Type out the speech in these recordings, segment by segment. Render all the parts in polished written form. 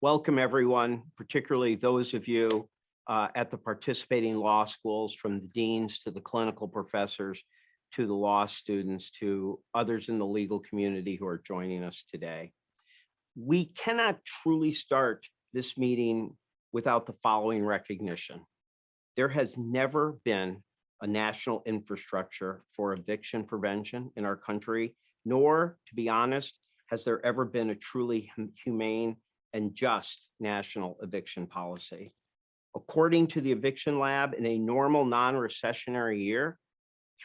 Welcome, everyone, particularly those of you at the participating law schools, from the deans to the clinical professors, to the law students, to others in the legal community who are joining us today. We cannot truly start this meeting without the following recognition. There has never been a national infrastructure for eviction prevention in our country, nor, to be honest, has there ever been a truly humane and just national eviction policy. According to the Eviction Lab, in a normal non-recessionary year,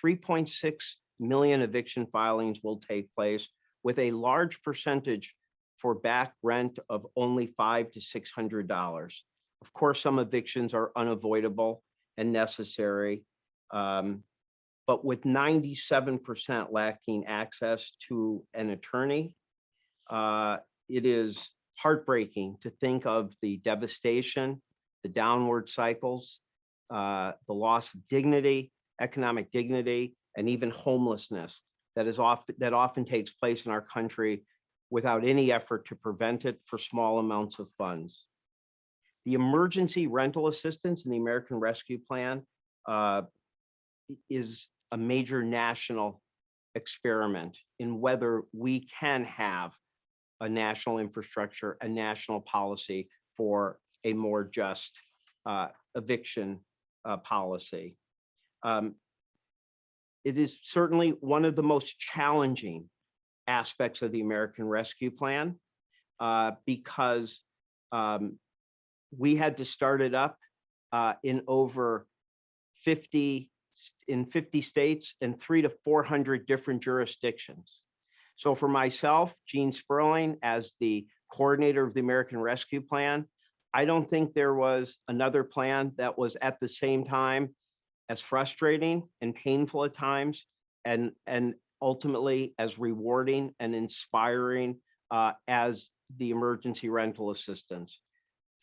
3.6 million eviction filings will take place, with a large percentage for back rent of only $500 to $600. Of course, some evictions are unavoidable and necessary, but with 97% lacking access to an attorney, it is heartbreaking to think of the devastation, the downward cycles, the loss of dignity, economic dignity, and even homelessness that often takes place in our country without any effort to prevent it for small amounts of funds. The emergency rental assistance in the American Rescue Plan is a major national experiment in whether we can have a national infrastructure, a national policy for a more just eviction policy. It is certainly one of the most challenging aspects of the American Rescue Plan because we had to start it up in over 50 states and 300 to 400 different jurisdictions. So for myself, Gene Sperling, as the coordinator of the American Rescue Plan, I don't think there was another plan that was at the same time as frustrating and painful at times, and ultimately as rewarding and inspiring as the emergency rental assistance.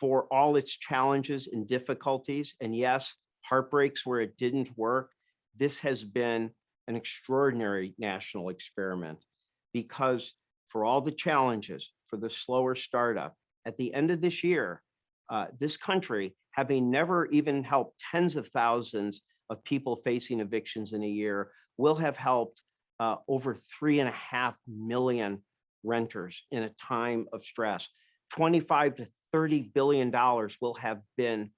For all its challenges and difficulties, and yes, heartbreaks where it didn't work, this has been an extraordinary national experiment, because for all the challenges, for the slower startup, at the end of this year, this country, having never even helped tens of thousands of people facing evictions in a year, will have helped over 3.5 million renters in a time of stress. 25 to $30 billion will have been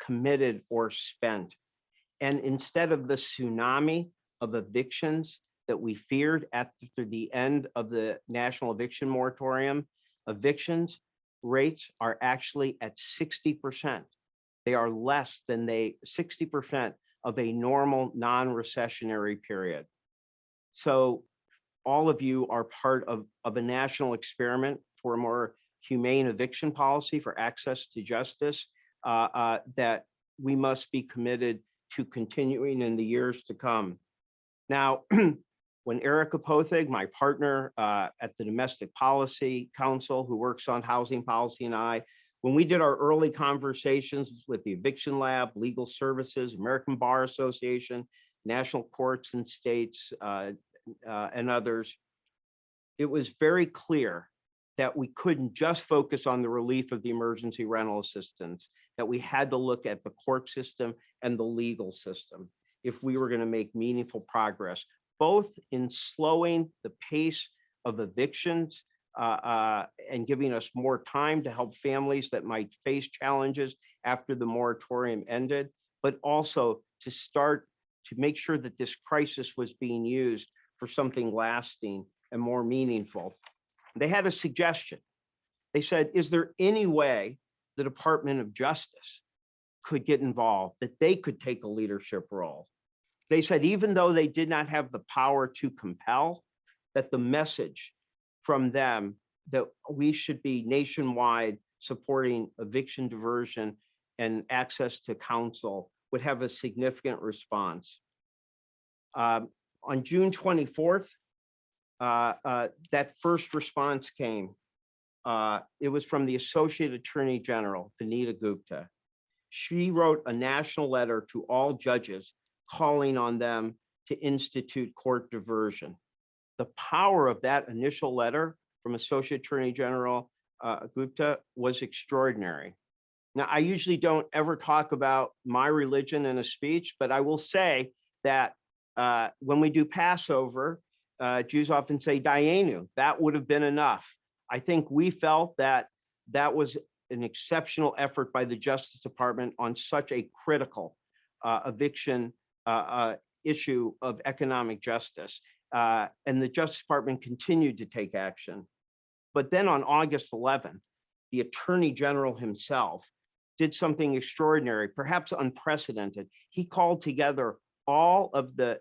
committed or spent. And instead of the tsunami of evictions that we feared after the end of the national eviction moratorium, evictions rates are actually at 60%. They are less than 60% of a normal non-recessionary period. So all of you are part of a national experiment for a more humane eviction policy for access to justice that we must be committed to continuing in the years to come. Now, when Erica Pothig, my partner at the Domestic Policy Council, who works on housing policy, and when we did our early conversations with the Eviction Lab, Legal Services, American Bar Association, National Courts and States, and others, it was very clear that we couldn't just focus on the relief of the emergency rental assistance, that we had to look at the court system and the legal system if we were going to make meaningful progress, both in slowing the pace of evictions and giving us more time to help families that might face challenges after the moratorium ended, but also to start to make sure that this crisis was being used for something lasting and more meaningful. They had a suggestion. They said, is there any way the Department of Justice could get involved, that they could take a leadership role? They said, even though they did not have the power to compel, that the message from them that we should be nationwide supporting eviction diversion and access to counsel would have a significant response. On June 24th, that first response came. It was from the Associate Attorney General, Vanita Gupta. She wrote a national letter to all judges calling on them to institute court diversion. The power of that initial letter from Associate Attorney General Gupta was extraordinary. Now, I usually don't ever talk about my religion in a speech, but I will say that when we do Passover, Jews often say Dayenu. That would have been enough. I think we felt that that was an exceptional effort by the Justice Department on such a critical eviction issue of economic justice. And the Justice Department continued to take action. But then on August 11th, the Attorney General himself did something extraordinary, perhaps unprecedented. He called together all of the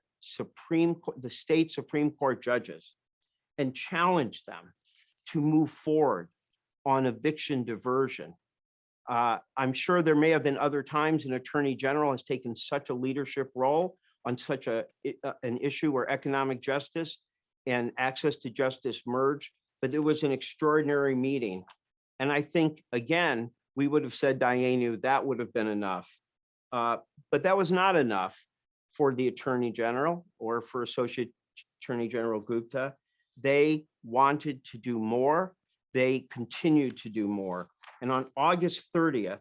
state Supreme Court judges and challenged them to move forward on eviction diversion. I'm sure there may have been other times an Attorney General has taken such a leadership role on such an issue where economic justice and access to justice merge, but it was an extraordinary meeting. And I think, again, we would have said Dayenu, that would have been enough. But that was not enough for the Attorney General or for Associate Attorney General Gupta. They wanted to do more. They continued to do more. And on August 30th,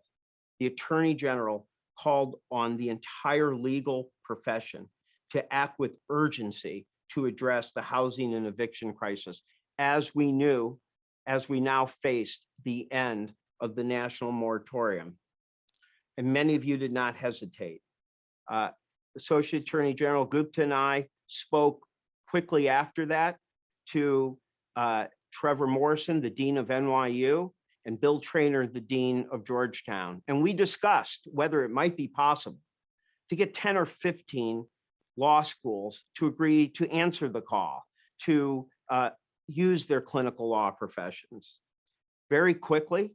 the Attorney General called on the entire legal profession to act with urgency to address the housing and eviction crisis, as we now faced the end of the national moratorium. And many of you did not hesitate. Associate Attorney General Gupta and I spoke quickly after that to Trevor Morrison, the Dean of NYU, and Bill Traynor, the Dean of Georgetown. And we discussed whether it might be possible to get 10 or 15 law schools to agree to answer the call, to use their clinical law professions. Very quickly,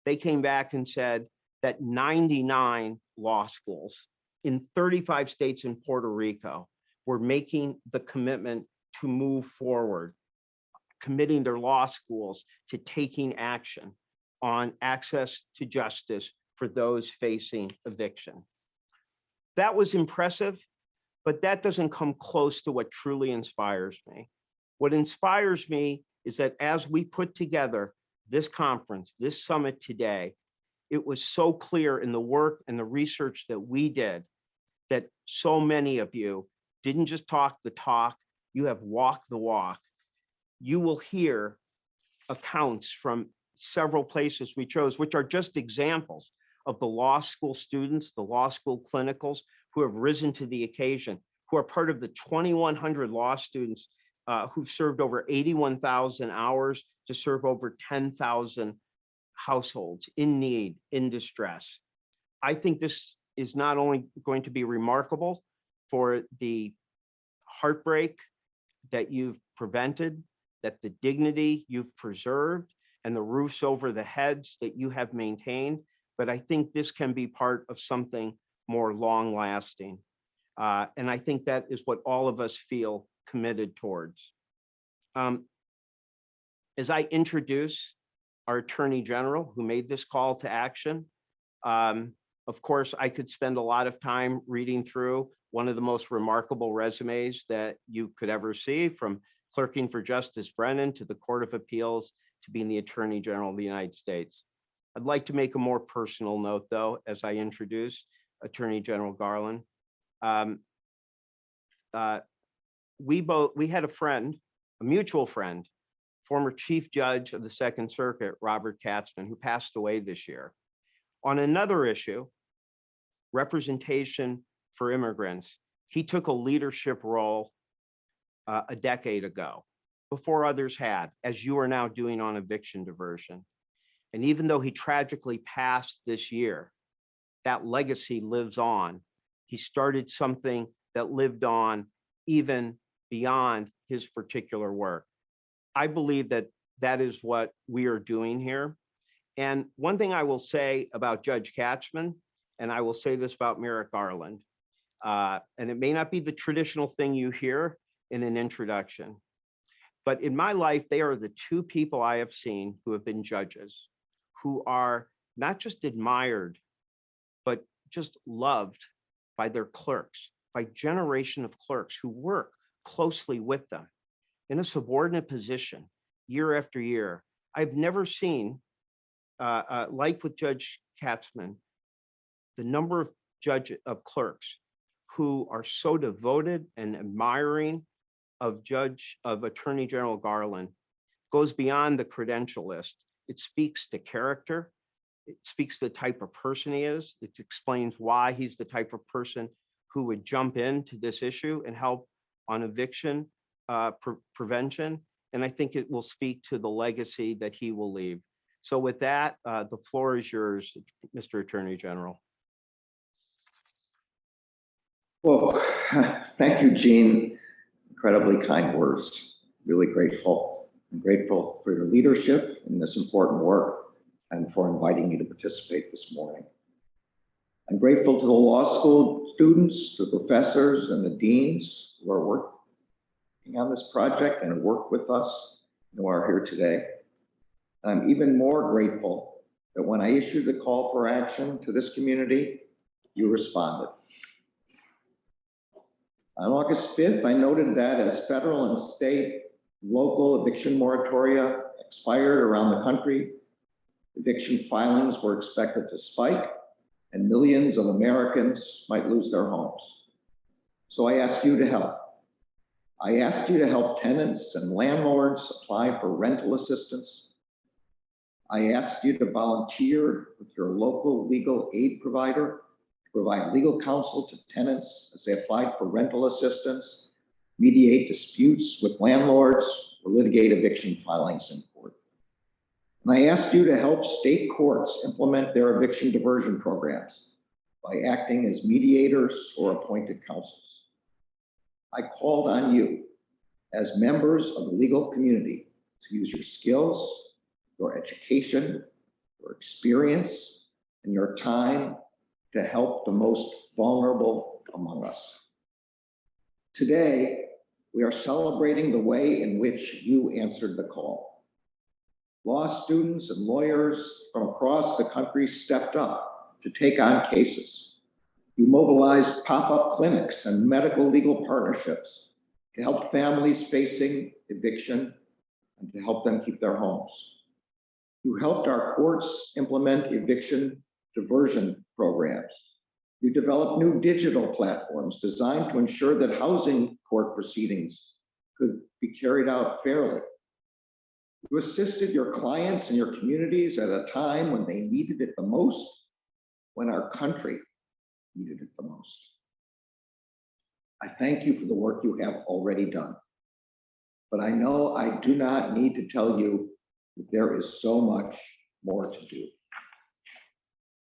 they came back and said that 99 law schools in 35 states in Puerto Rico were making the commitment to move forward, committing their law schools to taking action on access to justice for those facing eviction. That was impressive, but that doesn't come close to what truly inspires me. What inspires me is that as we put together this conference, this summit today, it was so clear in the work and the research that we did that so many of you didn't just talk the talk, you have walked the walk. You will hear accounts from several places we chose, which are just examples of the law school students, the law school clinicals who have risen to the occasion, who are part of the 2,100 law students who've served over 81,000 hours to serve over 10,000 households in need, in distress. I think this is not only going to be remarkable for the heartbreak that you've prevented, that the dignity you've preserved, and the roofs over the heads that you have maintained, but I think this can be part of something more long-lasting. And I think that is what all of us feel committed towards. As I introduce our Attorney General who made this call to action, of course, I could spend a lot of time reading through one of the most remarkable resumes that you could ever see, from clerking for Justice Brennan to the Court of Appeals to being the Attorney General of the United States. I'd like to make a more personal note, though, as I introduce Attorney General Garland. We had a friend, a mutual friend, former Chief Judge of the Second Circuit, Robert Katzman, who passed away this year. On another issue, representation for immigrants, he took a leadership role a decade ago, before others had, as you are now doing on eviction diversion. And even though he tragically passed this year, that legacy lives on. He started something that lived on even beyond his particular work. I believe that that is what we are doing here. And one thing I will say about Judge Katzman, and I will say this about Merrick Garland, and it may not be the traditional thing you hear in an introduction, but in my life, they are the two people I have seen who have been judges, who are not just admired, but just loved by their clerks, by generation of clerks who work closely with them in a subordinate position year after year, I've never seen, like with Judge Katzman, the number of clerks who are so devoted and admiring of Attorney General Garland goes beyond the credential list. It speaks to character. It speaks to the type of person he is. It explains why he's the type of person who would jump into this issue and help on eviction prevention. And I think it will speak to the legacy that he will leave. So with that, the floor is yours, Mr. Attorney General. Well, thank you, Gene. Incredibly kind words. Really grateful. I'm grateful for your leadership in this important work and for inviting me to participate this morning. I'm grateful to the law school students, the professors, and the deans who are working on this project and work with us and who are here today. I'm even more grateful that when I issued the call for action to this community, you responded. On August 5th, I noted that as federal and state local eviction moratoria expired around the country, eviction filings were expected to spike and millions of Americans might lose their homes. So I asked you to help. I asked you to help tenants and landlords apply for rental assistance. I asked you to volunteer with your local legal aid provider to provide legal counsel to tenants as they applied for rental assistance, mediate disputes with landlords, or litigate eviction filings in court. And I asked you to help state courts implement their eviction diversion programs by acting as mediators or appointed counsels. I called on you as members of the legal community to use your skills, your education, your experience, and your time to help the most vulnerable among us. Today, we are celebrating the way in which you answered the call. Law students and lawyers from across the country stepped up to take on cases. You mobilized pop-up clinics and medical legal partnerships to help families facing eviction and to help them keep their homes. You helped our courts implement eviction diversion programs. You developed new digital platforms designed to ensure that housing court proceedings could be carried out fairly. You assisted your clients and your communities at a time when they needed it the most, when our country needed it the most. I thank you for the work you have already done, but I know I do not need to tell you that there is so much more to do.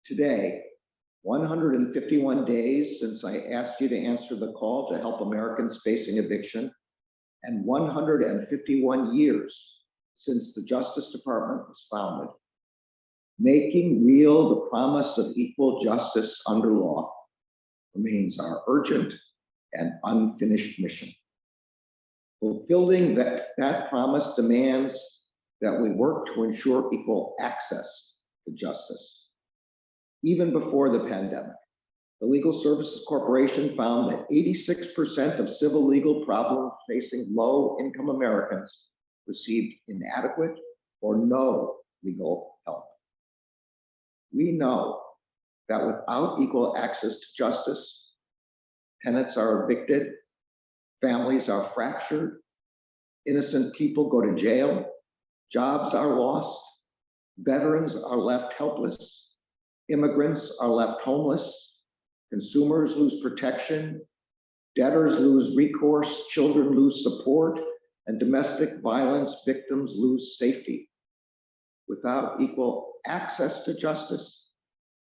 Today, 151 days since I asked you to answer the call to help Americans facing eviction, and 151 years since the Justice Department was founded, making real the promise of equal justice under law remains our urgent and unfinished mission. Fulfilling that promise demands that we work to ensure equal access to justice. Even before the pandemic, the Legal Services Corporation found that 86% of civil legal problems facing low-income Americans received inadequate or no legal help. We know that without equal access to justice, tenants are evicted, families are fractured, innocent people go to jail, jobs are lost, veterans are left helpless, immigrants are left homeless, consumers lose protection, debtors lose recourse, children lose support, and domestic violence victims lose safety. Without equal access to justice,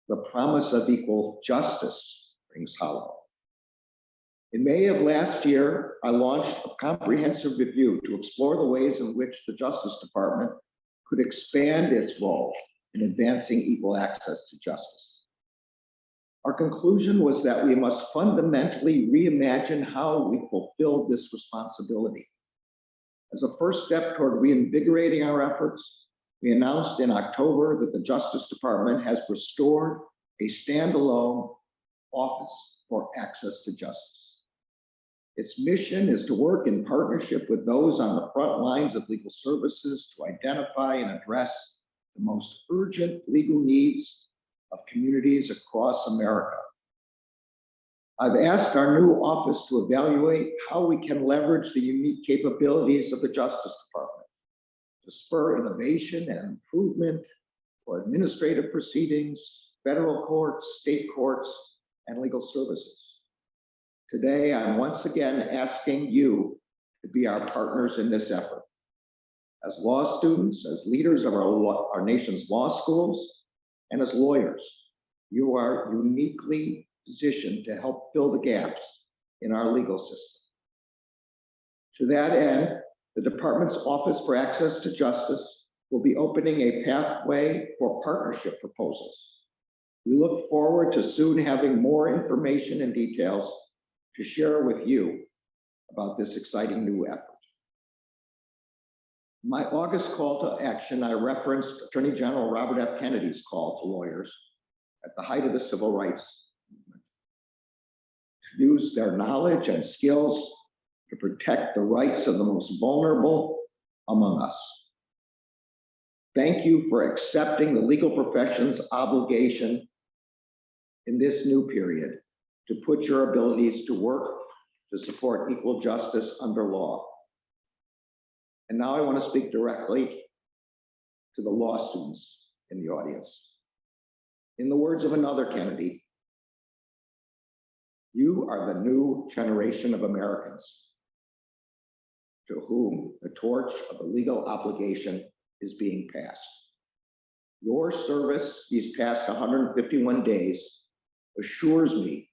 the promise of equal justice rings hollow. In May of last year, I launched a comprehensive review to explore the ways in which the Justice Department could expand its role in advancing equal access to justice. Our conclusion was that we must fundamentally reimagine how we fulfill this responsibility. As a first step toward reinvigorating our efforts, we announced in October that the Justice Department has restored a standalone Office for Access to Justice. Its mission is to work in partnership with those on the front lines of legal services to identify and address the most urgent legal needs of communities across America. I've asked our new office to evaluate how we can leverage the unique capabilities of the Justice Department to spur innovation and improvement for administrative proceedings, federal courts, state courts, and legal services. Today, I'm once again asking you to be our partners in this effort. As law students, as leaders of our nation's law schools, and as lawyers, you are uniquely positioned to help fill the gaps in our legal system. To that end, the department's Office for Access to Justice will be opening a pathway for partnership proposals. We look forward to soon having more information and details to share with you about this exciting new effort. In my August call to action, I referenced Attorney General Robert F. Kennedy's call to lawyers at the height of the civil rights movement to use their knowledge and skills to protect the rights of the most vulnerable among us. Thank you for accepting the legal profession's obligation in this new period to put your abilities to work to support equal justice under law. And now I want to speak directly to the law students in the audience. In the words of another Kennedy, you are the new generation of Americans to whom the torch of the legal obligation is being passed. Your service these past 151 days assures me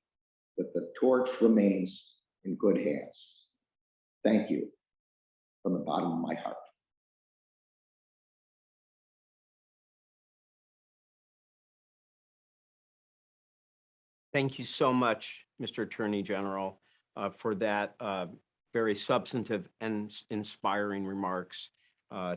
that the torch remains in good hands. Thank you from the bottom of my heart. Thank you so much, Mr. Attorney General, for that very substantive and inspiring remarks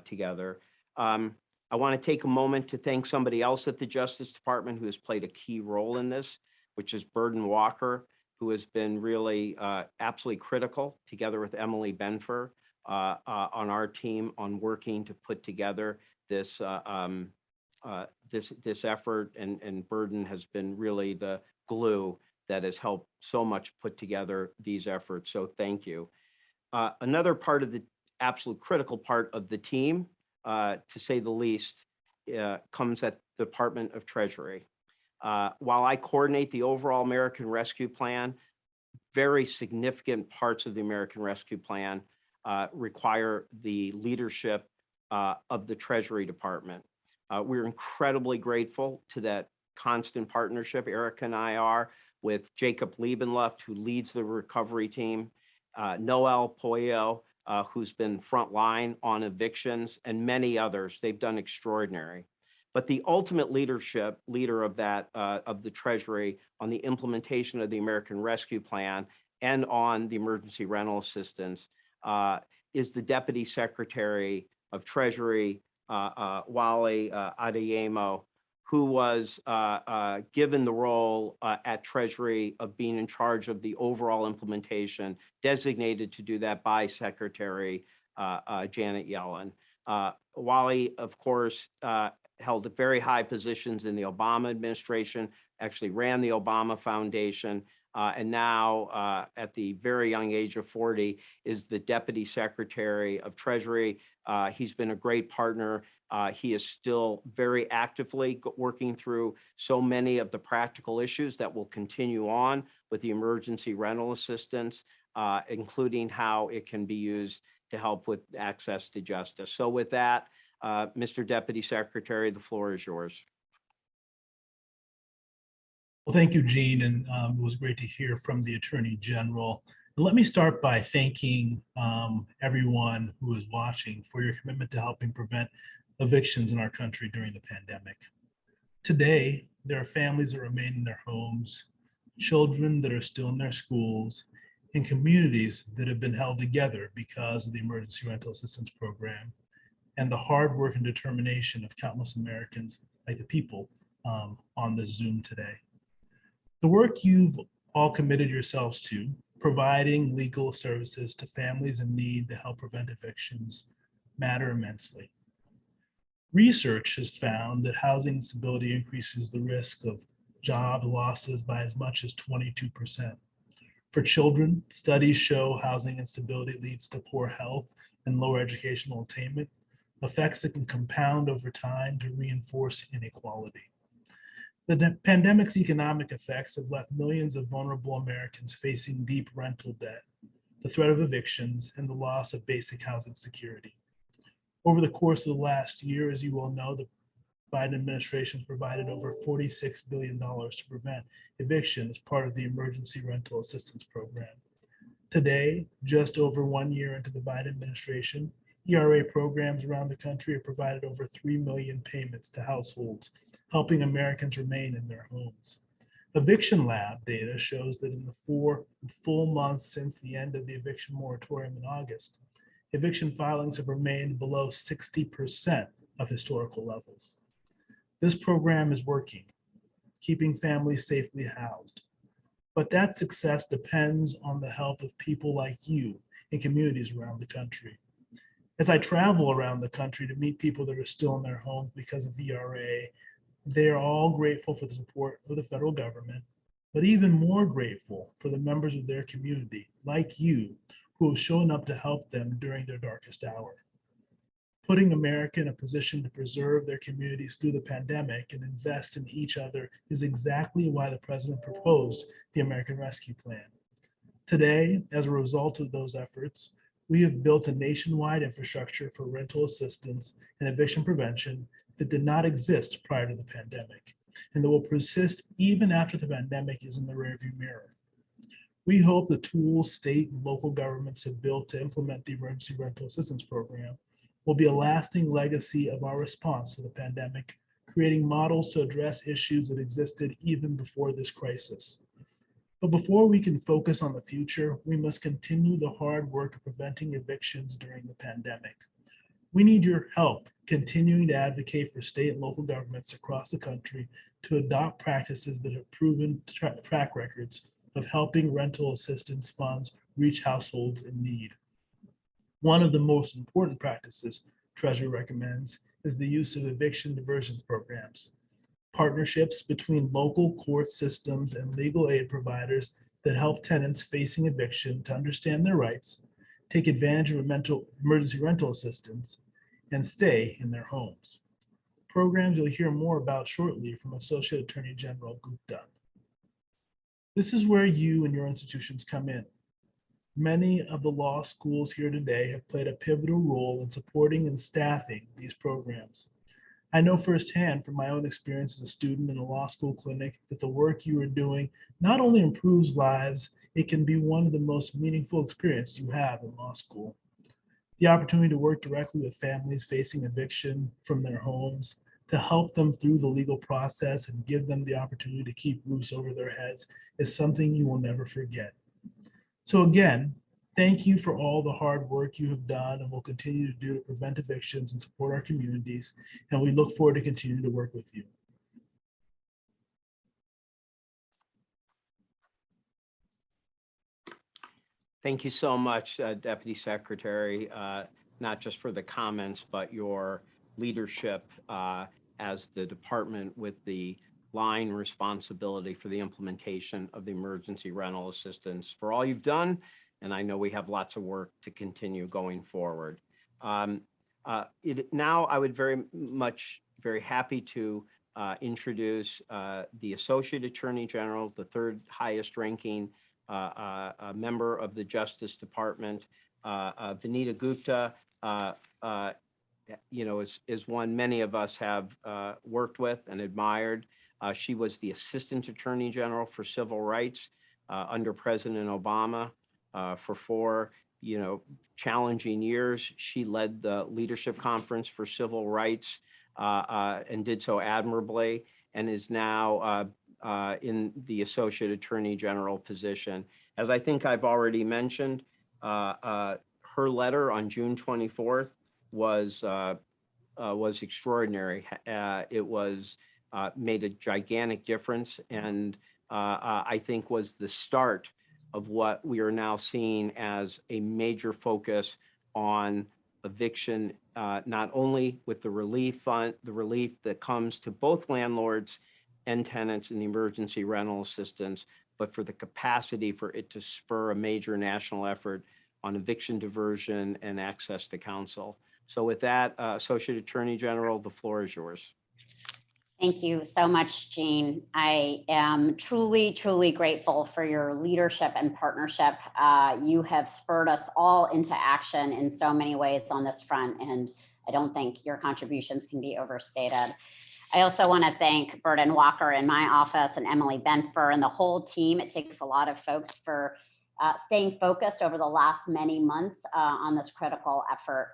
together. I want to take a moment to thank somebody else at the Justice Department who has played a key role in this, which is Burden Walker, who has been really absolutely critical, together with Emily Benfer, on our team on working to put together this this effort, and Burden has been really the glue that has helped so much put together these efforts. So thank you. Another part of the absolute critical part of the team, to say the least, comes at the Department of Treasury. While I coordinate the overall American Rescue Plan, very significant parts of the American Rescue Plan require the leadership of the Treasury Department. We're incredibly grateful to that constant partnership Erica and I are with Jacob Liebenluft, who leads the recovery team, Noel Pollo, who's been frontline on evictions, and many others. They've done extraordinary. But the ultimate leader of that, of the Treasury on the implementation of the American Rescue Plan and on the emergency rental assistance is the Deputy Secretary of Treasury, Wally Adeyemo, who was given the role at Treasury of being in charge of the overall implementation, designated to do that by Secretary Janet Yellen. Wally, of course, held very high positions in the Obama administration, actually ran the Obama Foundation, and now at the very young age of 40 is the Deputy Secretary of Treasury. He's been a great partner. He is still very actively working through so many of the practical issues that will continue on with the emergency rental assistance, including how it can be used to help with access to justice. So with that, Mr. Deputy Secretary, the floor is yours. Well, thank you, Gene, and it was great to hear from the Attorney General. And let me start by thanking everyone who is watching for your commitment to helping prevent evictions in our country during the pandemic. Today, there are families that remain in their homes, children that are still in their schools, and communities that have been held together because of the Emergency Rental Assistance Program and the hard work and determination of countless Americans, like the people on this Zoom today. The work you've all committed yourselves to providing legal services to families in need to help prevent evictions matter immensely. Research has found that housing instability increases the risk of job losses by as much as 22%. For children, studies show housing instability leads to poor health and lower educational attainment, effects that can compound over time to reinforce inequality. The pandemic's economic effects have left millions of vulnerable Americans facing deep rental debt, the threat of evictions, and the loss of basic housing security. Over the course of the last year, as you all know, the Biden administration provided over $46 billion to prevent eviction as part of the Emergency Rental Assistance Program. Today, just over 1 year into the Biden administration, ERA programs around the country have provided over 3 million payments to households, helping Americans remain in their homes. Eviction Lab data shows that in the 4 full months since the end of the eviction moratorium in August, eviction filings have remained below 60% of historical levels. This program is working, keeping families safely housed. But that success depends on the help of people like you in communities around the country. As I travel around the country to meet people that are still in their homes because of ERA, they are all grateful for the support of the federal government, but even more grateful for the members of their community, like you, who have shown up to help them during their darkest hour. Putting America in a position to preserve their communities through the pandemic and invest in each other is exactly why the president proposed the American Rescue Plan. Today, as a result of those efforts, we have built a nationwide infrastructure for rental assistance and eviction prevention that did not exist prior to the pandemic, and that will persist even after the pandemic is in the rearview mirror. We hope the tools state and local governments have built to implement the Emergency Rental Assistance Program will be a lasting legacy of our response to the pandemic, creating models to address issues that existed even before this crisis. But before we can focus on the future, we must continue the hard work of preventing evictions during the pandemic. We need your help continuing to advocate for state and local governments across the country to adopt practices that have proven track records of helping rental assistance funds reach households in need. One of the most important practices Treasury recommends is the use of eviction diversion programs, partnerships between local court systems and legal aid providers that help tenants facing eviction to understand their rights, take advantage of emergency rental assistance, and stay in their homes. Programs you'll hear more about shortly from Associate Attorney General Gupta. This is where you and your institutions come in. Many of the law schools here today have played a pivotal role in supporting and staffing these programs. I know firsthand from my own experience as a student in a law school clinic that the work you are doing not only improves lives, it can be one of the most meaningful experiences you have in law school. The opportunity to work directly with families facing eviction from their homes, to help them through the legal process and give them the opportunity to keep roofs over their heads is something you will never forget. So again, thank you for all the hard work you have done and will continue to do to prevent evictions and support our communities. And we look forward to continuing to work with you. Thank you so much, Deputy Secretary, not just for the comments, but your leadership as the department with the line responsibility for the implementation of the emergency rental assistance, for all you've done. And I know we have lots of work to continue going forward. Now I would very happy to introduce the Associate Attorney General, the third highest ranking member of the Justice Department, Vanita Gupta, is one many of us have worked with and admired. She was the Assistant Attorney General for Civil Rights under President Obama for 4, challenging years. She led the Leadership Conference for Civil Rights and did so admirably, and is now in the Associate Attorney General position. As I think I've already mentioned, her letter on June 24th was extraordinary. It was made a gigantic difference, and I think was the start of what we are now seeing as a major focus on eviction, not only with the relief fund, the relief that comes to both landlords and tenants in the emergency rental assistance, but for the capacity for it to spur a major national effort on eviction diversion and access to counsel. So with that, Associate Attorney General, the floor is yours. Thank you so much, Jean. I am truly, truly grateful for your leadership and partnership. You have spurred us all into action in so many ways on this front, and I don't think your contributions can be overstated. I also want to thank Burden Walker in my office and Emily Benfer and the whole team. It takes a lot of folks for staying focused over the last many months on this critical effort.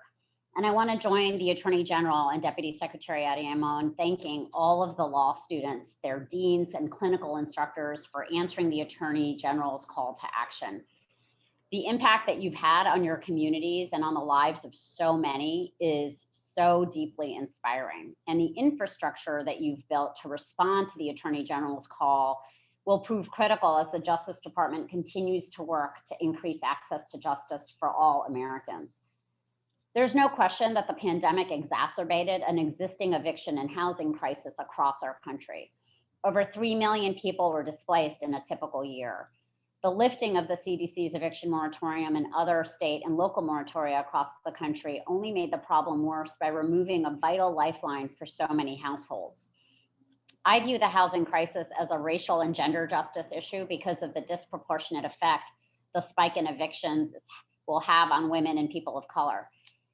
And I want to join the Attorney General and Deputy Secretary Adeyemo in thanking all of the law students, their deans and clinical instructors for answering the Attorney General's call to action. The impact that you've had on your communities and on the lives of so many is so deeply inspiring. And the infrastructure that you've built to respond to the Attorney General's call will prove critical as the Justice Department continues to work to increase access to justice for all Americans. There's no question that the pandemic exacerbated an existing eviction and housing crisis across our country. Over 3 million people were displaced in a typical year. The lifting of the CDC's eviction moratorium and other state and local moratoria across the country only made the problem worse by removing a vital lifeline for so many households. I view the housing crisis as a racial and gender justice issue because of the disproportionate effect the spike in evictions will have on women and people of color.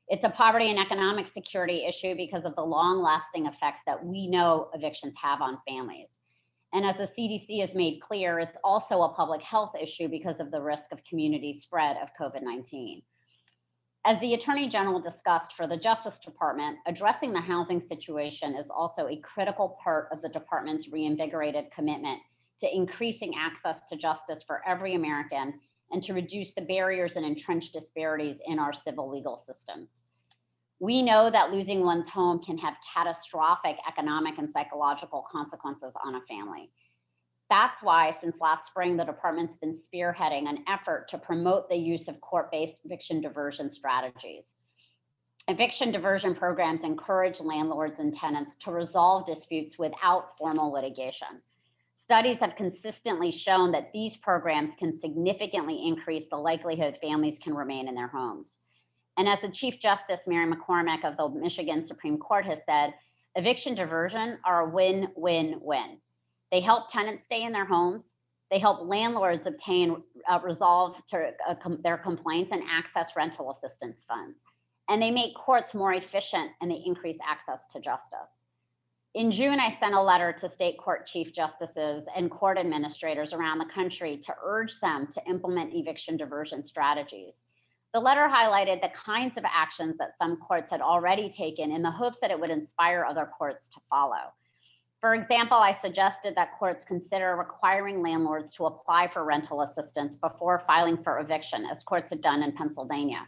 It's a poverty and economic security issue because of the long-lasting effects that we know evictions have on families. And as the CDC has made clear, it's also a public health issue because of the risk of community spread of COVID-19. As the Attorney General discussed for the Justice Department, addressing the housing situation is also a critical part of the department's reinvigorated commitment to increasing access to justice for every American and to reduce the barriers and entrenched disparities in our civil legal systems. We know that losing one's home can have catastrophic economic and psychological consequences on a family. That's why since last spring, the department's been spearheading an effort to promote the use of court-based eviction diversion strategies. Eviction diversion programs encourage landlords and tenants to resolve disputes without formal litigation. Studies have consistently shown that these programs can significantly increase the likelihood families can remain in their homes. And as the Chief Justice, Mary McCormick of the Michigan Supreme Court has said, eviction diversion are a win-win-win. They help tenants stay in their homes. They help landlords obtain resolve to their complaints and access rental assistance funds. And they make courts more efficient and they increase access to justice. In June, I sent a letter to state court chief justices and court administrators around the country to urge them to implement eviction diversion strategies. The letter highlighted the kinds of actions that some courts had already taken in the hopes that it would inspire other courts to follow. For example, I suggested that courts consider requiring landlords to apply for rental assistance before filing for eviction, as courts had done in Pennsylvania.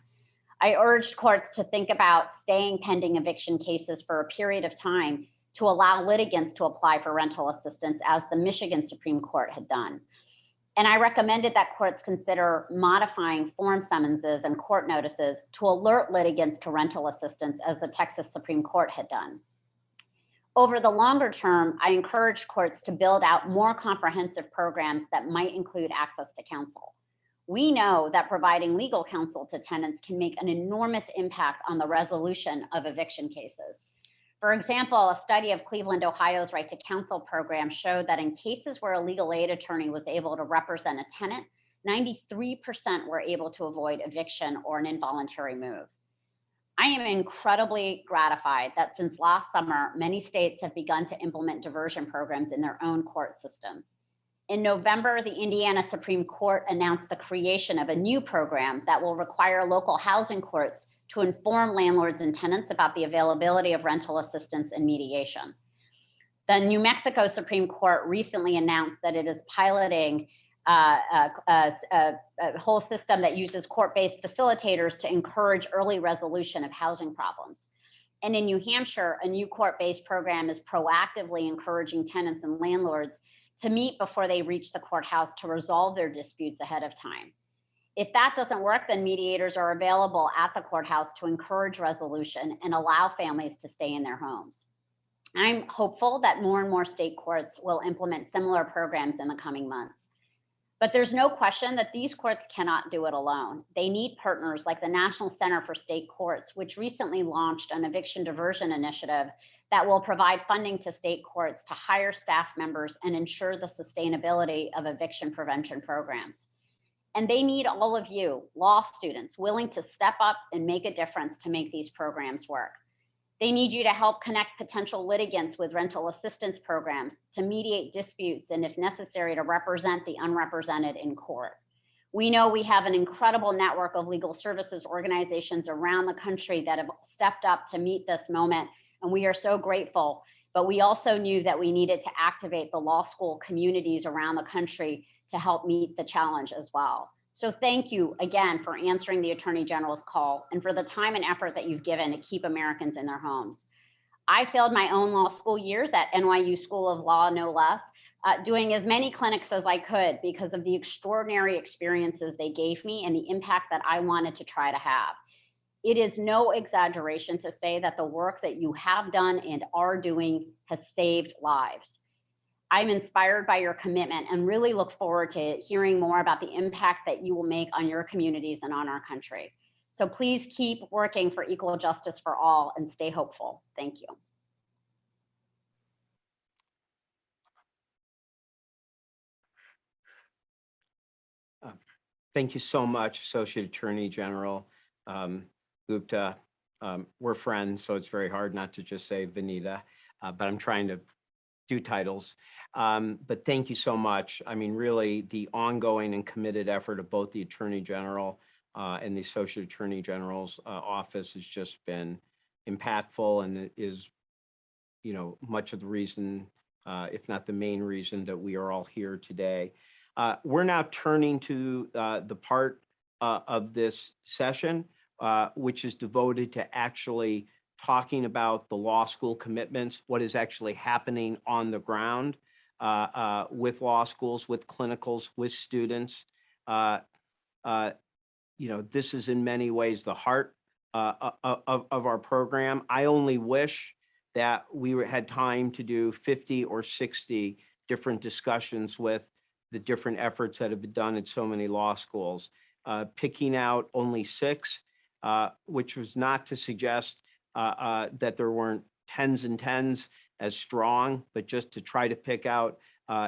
I urged courts to think about staying pending eviction cases for a period of time to allow litigants to apply for rental assistance, as the Michigan Supreme Court had done. And I recommended that courts consider modifying form summonses and court notices to alert litigants to rental assistance, as the Texas Supreme Court had done. Over the longer term, I encourage courts to build out more comprehensive programs that might include access to counsel. We know that providing legal counsel to tenants can make an enormous impact on the resolution of eviction cases. For example, a study of Cleveland, Ohio's Right to Counsel program showed that in cases where a legal aid attorney was able to represent a tenant, 93% were able to avoid eviction or an involuntary move. I am incredibly gratified that since last summer, many states have begun to implement diversion programs in their own court systems. In November, the Indiana Supreme Court announced the creation of a new program that will require local housing courts to inform landlords and tenants about the availability of rental assistance and mediation. The New Mexico Supreme Court recently announced that it is piloting a whole system that uses court-based facilitators to encourage early resolution of housing problems. And in New Hampshire, a new court-based program is proactively encouraging tenants and landlords to meet before they reach the courthouse to resolve their disputes ahead of time. If that doesn't work, then mediators are available at the courthouse to encourage resolution and allow families to stay in their homes. I'm hopeful that more and more state courts will implement similar programs in the coming months. But there's no question that these courts cannot do it alone. They need partners like the National Center for State Courts, which recently launched an eviction diversion initiative that will provide funding to state courts to hire staff members and ensure the sustainability of eviction prevention programs. And they need all of you, law students, willing to step up and make a difference to make these programs work. They need you to help connect potential litigants with rental assistance programs, to mediate disputes, and if necessary, to represent the unrepresented in court. We know we have an incredible network of legal services organizations around the country that have stepped up to meet this moment, and we are so grateful. But we also knew that we needed to activate the law school communities around the country to help meet the challenge as well. So thank you again for answering the Attorney General's call and for the time and effort that you've given to keep Americans in their homes. I failed my own law school years at NYU School of Law, no less, doing as many clinics as I could because of the extraordinary experiences they gave me and the impact that I wanted to try to have. It is no exaggeration to say that the work that you have done and are doing has saved lives. I'm inspired by your commitment and really look forward to hearing more about the impact that you will make on your communities and on our country. So please keep working for equal justice for all and stay hopeful. Thank you. Thank you so much, Associate Attorney General Gupta. We're friends, so it's very hard not to just say Vanita, but I'm trying to do titles. But thank you so much. I mean, really, the ongoing and committed effort of both the Attorney General and the Associate Attorney General's office has just been impactful, and it is, you know, much of the reason, if not the main reason, that we are all here today. We're now turning to the part of this session, which is devoted to actually talking about the law school commitments, what is actually happening on the ground with law schools, with clinicals, with students. You know, this is in many ways the heart of our program. I only wish that we had time to do 50 or 60 different discussions with the different efforts that have been done at so many law schools. Picking out only 6, which was not to suggest that there weren't tens and tens as strong, but just to try to pick out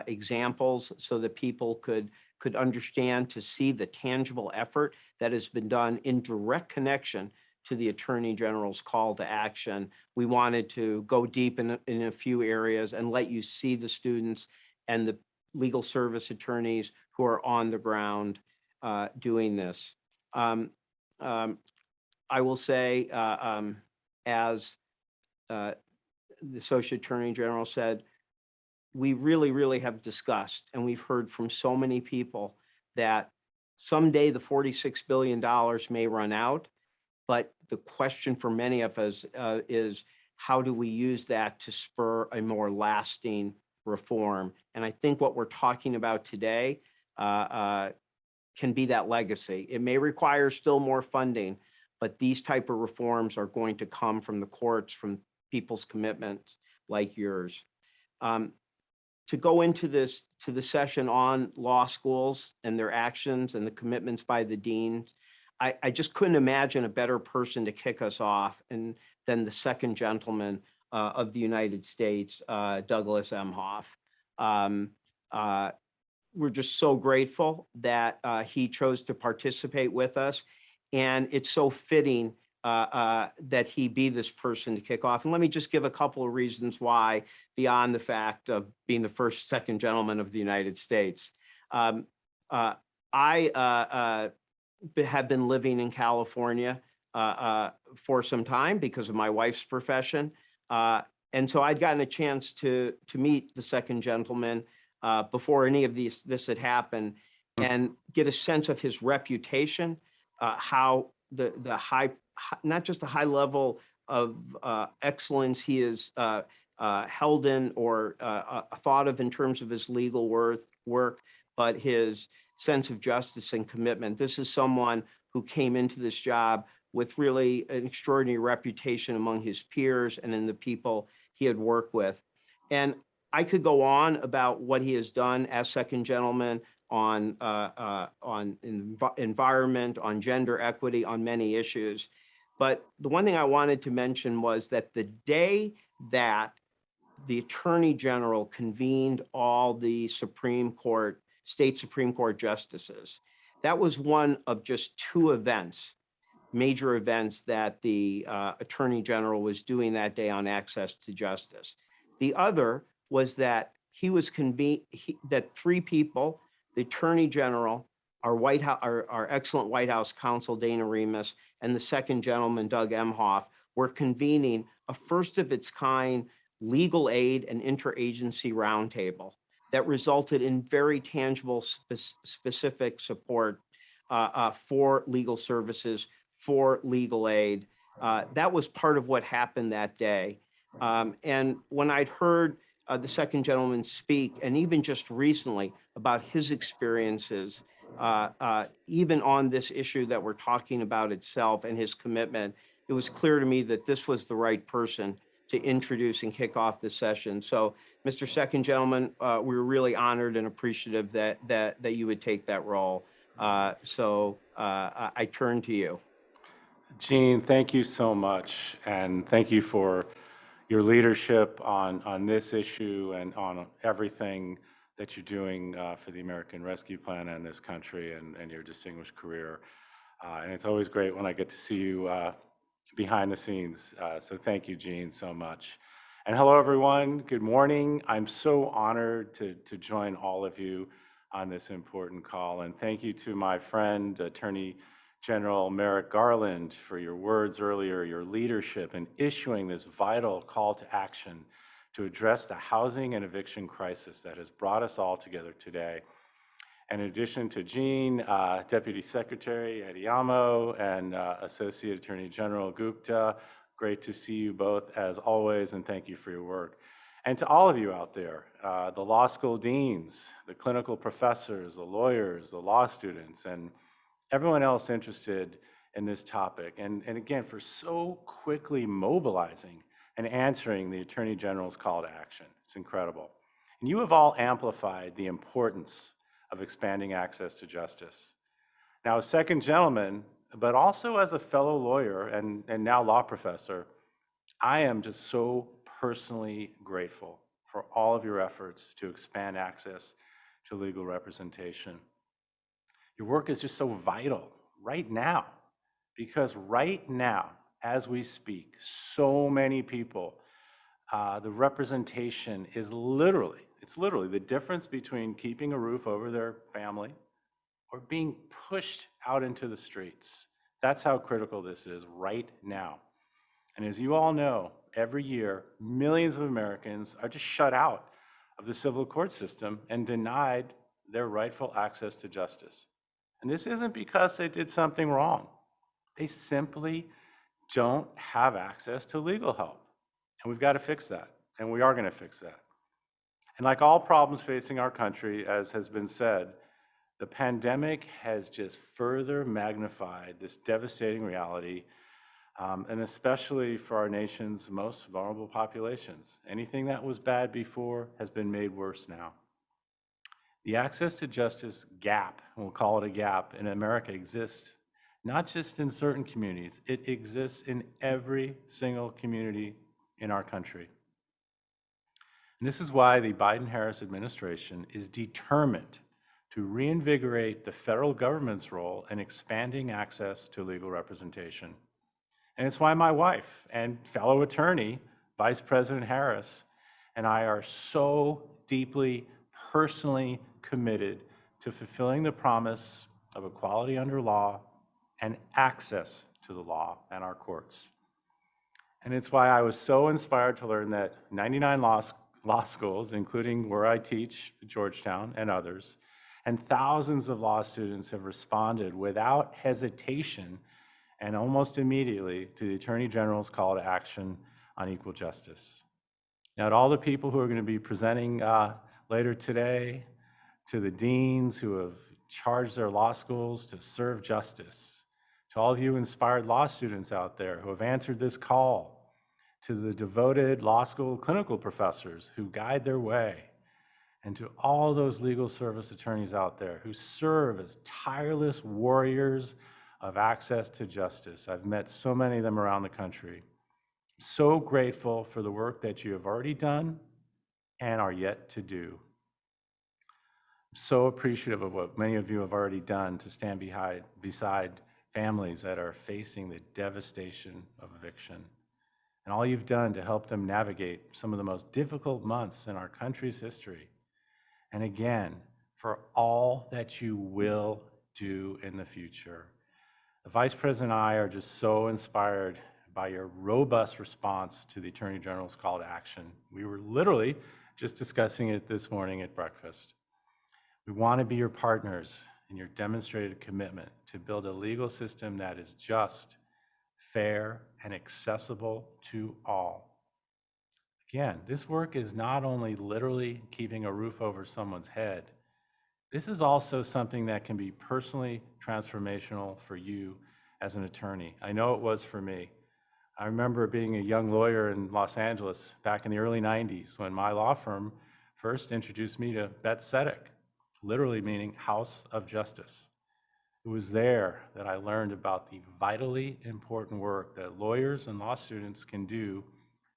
examples so that people could understand, to see the tangible effort that has been done in direct connection to the Attorney General's call to action. We wanted to go deep in a few areas and let you see the students and the legal service attorneys who are on the ground doing this. I will say, as the Associate Attorney General said, we really have discussed, and we've heard from so many people, that someday the $46 billion may run out, but the question for many of us is, how do we use that to spur a more lasting reform? And I think what we're talking about today can be that legacy. It may require still more funding, but these type of reforms are going to come from the courts, from people's commitments like yours. To go into the session on law schools and their actions and the commitments by the deans, I just couldn't imagine a better person to kick us off than the second gentleman of the United States, Douglas Emhoff. We're just so grateful that he chose to participate with us. And it's so fitting that he be this person to kick off. And let me just give a couple of reasons why, beyond the fact of being the second gentleman of the United States. I have been living in California for some time because of my wife's profession. And so I'd gotten a chance to meet the second gentleman before any of this had happened, and get a sense of his reputation, how the high, not just the high level excellence he is held in or thought of in terms of his legal work, but his sense of justice and commitment. This is someone who came into this job with really an extraordinary reputation among his peers and in the people he had worked with. And I could go on about what he has done as second gentleman on environment, on gender equity, on many issues. But the one thing I wanted to mention was that the day that the Attorney General convened all the state Supreme Court justices, that was one of just two major events that the Attorney General was doing that day on access to justice. The other was that that three people, the Attorney General, our excellent White House counsel, Dana Remus, and the second gentleman, Doug Emhoff, were convening a first of its kind legal aid and interagency roundtable that resulted in very tangible, specific support for legal services, for legal aid. That was part of what happened that day. And when I'd heard the second gentleman speak, and even just recently about his experiences, even on this issue that we're talking about itself and his commitment, it was clear to me that this was the right person to introduce and kick off this session. So, Mr. Second Gentleman, we were really honored and appreciative that you would take that role. So I turn to you. Gene, thank you so much, and thank you for your leadership on this issue and on everything that you're doing for the American Rescue Plan and this country and your distinguished career. And it's always great when I get to see you behind the scenes. So thank you, Gene, so much. And hello, everyone. Good morning. I'm so honored to join all of you on this important call. And thank you to my friend, Attorney General Merrick Garland, for your words earlier, your leadership in issuing this vital call to action to address the housing and eviction crisis that has brought us all together today. And in addition to Gene, Deputy Secretary Adiyamo, and Associate Attorney General Gupta, great to see you both as always, and thank you for your work. And to all of you out there, the law school deans, the clinical professors, the lawyers, the law students, and everyone else interested in this topic, and again, for so quickly mobilizing and answering the Attorney General's call to action. It's incredible. And you have all amplified the importance of expanding access to justice. Now, as second gentleman, but also as a fellow lawyer and now law professor, I am just so personally grateful for all of your efforts to expand access to legal representation. Your work is just so vital right now, because right now, as we speak, so many people, the representation is it's literally the difference between keeping a roof over their family or being pushed out into the streets. That's how critical this is right now. And as you all know, every year, millions of Americans are just shut out of the civil court system and denied their rightful access to justice. And this isn't because they did something wrong. They simply don't have access to legal help. And we've got to fix that. And we are going to fix that. And like all problems facing our country, as has been said, the pandemic has just further magnified this devastating reality, and especially for our nation's most vulnerable populations. Anything that was bad before has been made worse now. The access to justice gap, we'll call it a gap, in America exists not just in certain communities, it exists in every single community in our country. And this is why the Biden-Harris administration is determined to reinvigorate the federal government's role in expanding access to legal representation. And it's why my wife and fellow attorney, Vice President Harris, and I are so deeply, personally committed to fulfilling the promise of equality under law and access to the law and our courts. And it's why I was so inspired to learn that 99 law schools, including where I teach at Georgetown and others, and thousands of law students have responded without hesitation and almost immediately to the Attorney General's call to action on equal justice. Now, to all the people who are going to be presenting later today, to the deans who have charged their law schools to serve justice, to all of you inspired law students out there who have answered this call, to the devoted law school clinical professors who guide their way, and to all those legal service attorneys out there who serve as tireless warriors of access to justice. I've met so many of them around the country. I'm so grateful for the work that you have already done and are yet to do. I'm so appreciative of what many of you have already done to stand beside families that are facing the devastation of eviction, and all you've done to help them navigate some of the most difficult months in our country's history. And again, for all that you will do in the future. The Vice President and I are just so inspired by your robust response to the Attorney General's call to action. We were literally just discussing it this morning at breakfast. We want to be your partners in your demonstrated commitment to build a legal system that is just, fair, and accessible to all. Again, this work is not only literally keeping a roof over someone's head, this is also something that can be personally transformational for you as an attorney. I know it was for me. I remember being a young lawyer in Los Angeles back in the early 90s when my law firm first introduced me to Bet Sedek, literally meaning House of Justice. It was there that I learned about the vitally important work that lawyers and law students can do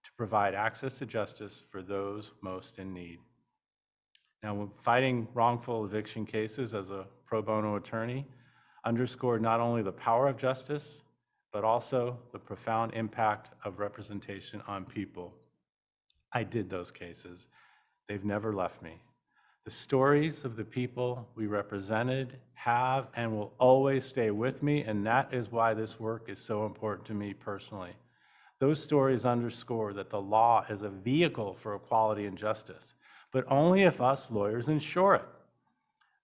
to provide access to justice for those most in need. Now, when fighting wrongful eviction cases as a pro bono attorney underscored not only the power of justice, but also the profound impact of representation on people. I did those cases. They've never left me. The stories of the people we represented have and will always stay with me, and that is why this work is so important to me personally. Those stories underscore that the law is a vehicle for equality and justice, but only if us lawyers ensure it.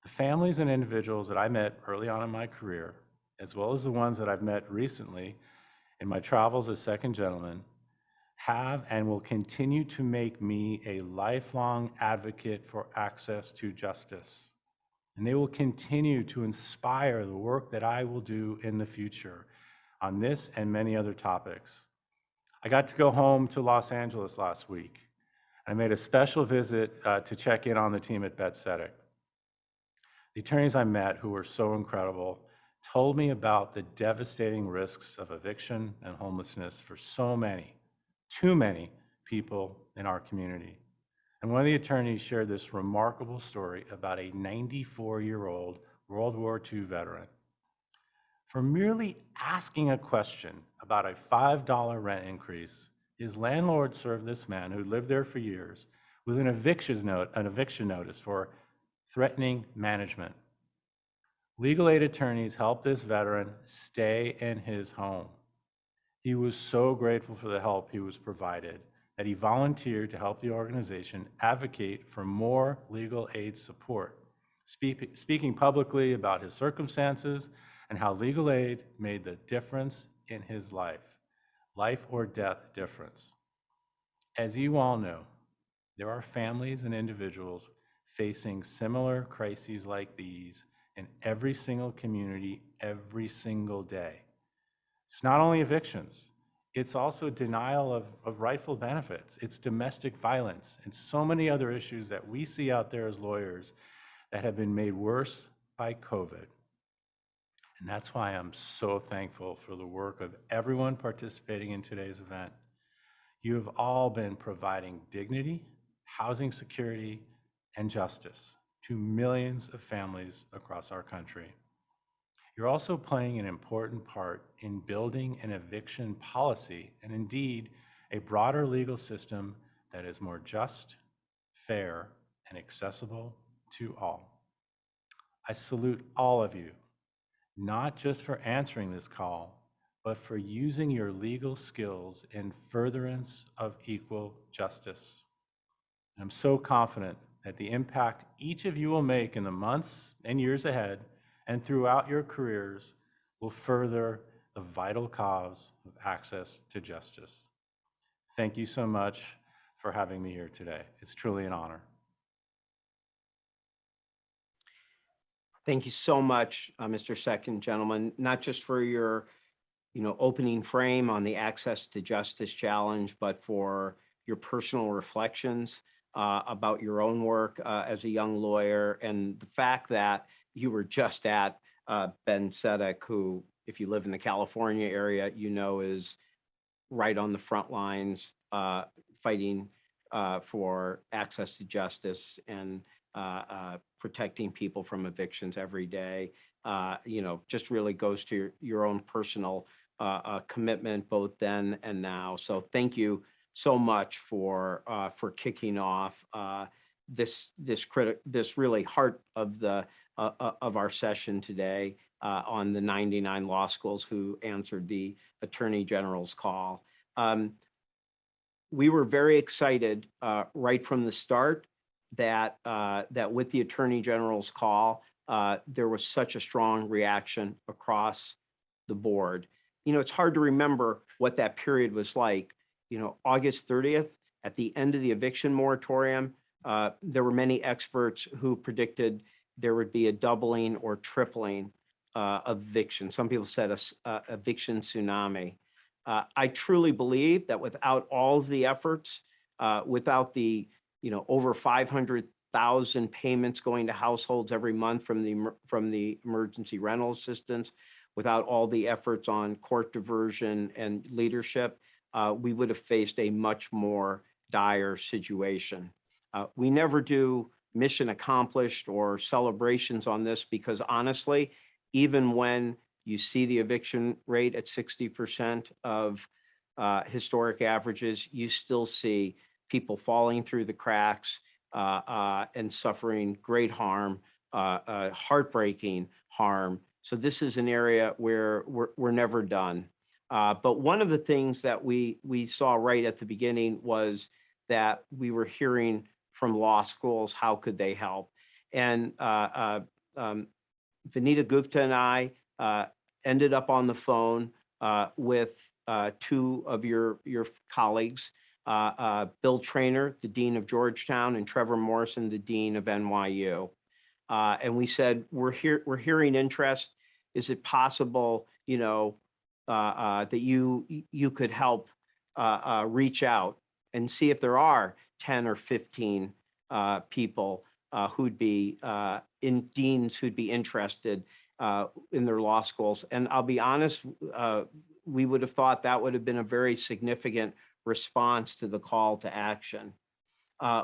The families and individuals that I met early on in my career, as well as the ones that I've met recently in my travels as second gentleman, have and will continue to make me a lifelong advocate for access to justice. And they will continue to inspire the work that I will do in the future on this and many other topics. I got to go home to Los Angeles last week. I made a special visit to check in on the team at Bet Sedek. The attorneys I met, who were so incredible, told me about the devastating risks of eviction and homelessness for so many, too many people in our community. And one of the attorneys shared this remarkable story about a 94-year-old World War II veteran. For merely asking a question about a $5 rent increase, his landlord served this man who lived there for years with an eviction notice for threatening management. Legal aid attorneys helped this veteran stay in his home. He was so grateful for the help he was provided that he volunteered to help the organization advocate for more legal aid support, speaking publicly about his circumstances and how legal aid made the difference in his life or death difference. As you all know, there are families and individuals facing similar crises like these in every single community, every single day. It's not only evictions, it's also denial of rightful benefits. It's domestic violence and so many other issues that we see out there as lawyers that have been made worse by COVID. And that's why I'm so thankful for the work of everyone participating in today's event. You have all been providing dignity, housing security, and justice to millions of families across our country. You're also playing an important part in building an eviction policy and indeed a broader legal system that is more just, fair, and accessible to all. I salute all of you, not just for answering this call, but for using your legal skills in furtherance of equal justice. I'm so confident that the impact each of you will make in the months and years ahead and throughout your careers will further the vital cause of access to justice. Thank you so much for having me here today. It's truly an honor. Thank you so much, Mr. Second Gentleman, not just for your, opening frame on the Access to Justice Challenge, but for your personal reflections about your own work as a young lawyer, and the fact that you were just at Ben Sedek, who, if you live in the California area, is right on the front lines fighting for access to justice and protecting people from evictions every day. Just really goes to your own personal commitment both then and now. So thank you so much for kicking off this really heart of the of our session today on the 99 law schools who answered the Attorney General's call. We were very excited right from the start that with the Attorney General's call, there was such a strong reaction across the board. It's hard to remember what that period was like. August 30th, at the end of the eviction moratorium, there were many experts who predicted there would be a doubling or tripling of eviction. Some people said a eviction tsunami. I truly believe that without all of the efforts, without the over 500,000 payments going to households every month from the emergency rental assistance, without all the efforts on court diversion and leadership, we would have faced a much more dire situation. We never do mission accomplished or celebrations on this because honestly, even when you see the eviction rate at 60% of historic averages, you still see people falling through the cracks and suffering great harm, heartbreaking harm. So this is an area where we're never done. But one of the things that we saw right at the beginning was that we were hearing from law schools, how could they help? And Vanita Gupta and I ended up on the phone with two of your colleagues, Bill Traynor, the Dean of Georgetown, and Trevor Morrison, the Dean of NYU. And we said, we're hearing interest. Is it possible, that you could help reach out and see if there are 10 or 15 people who'd be deans who'd be interested in their law schools. And I'll be honest, we would have thought that would have been a very significant response to the call to action.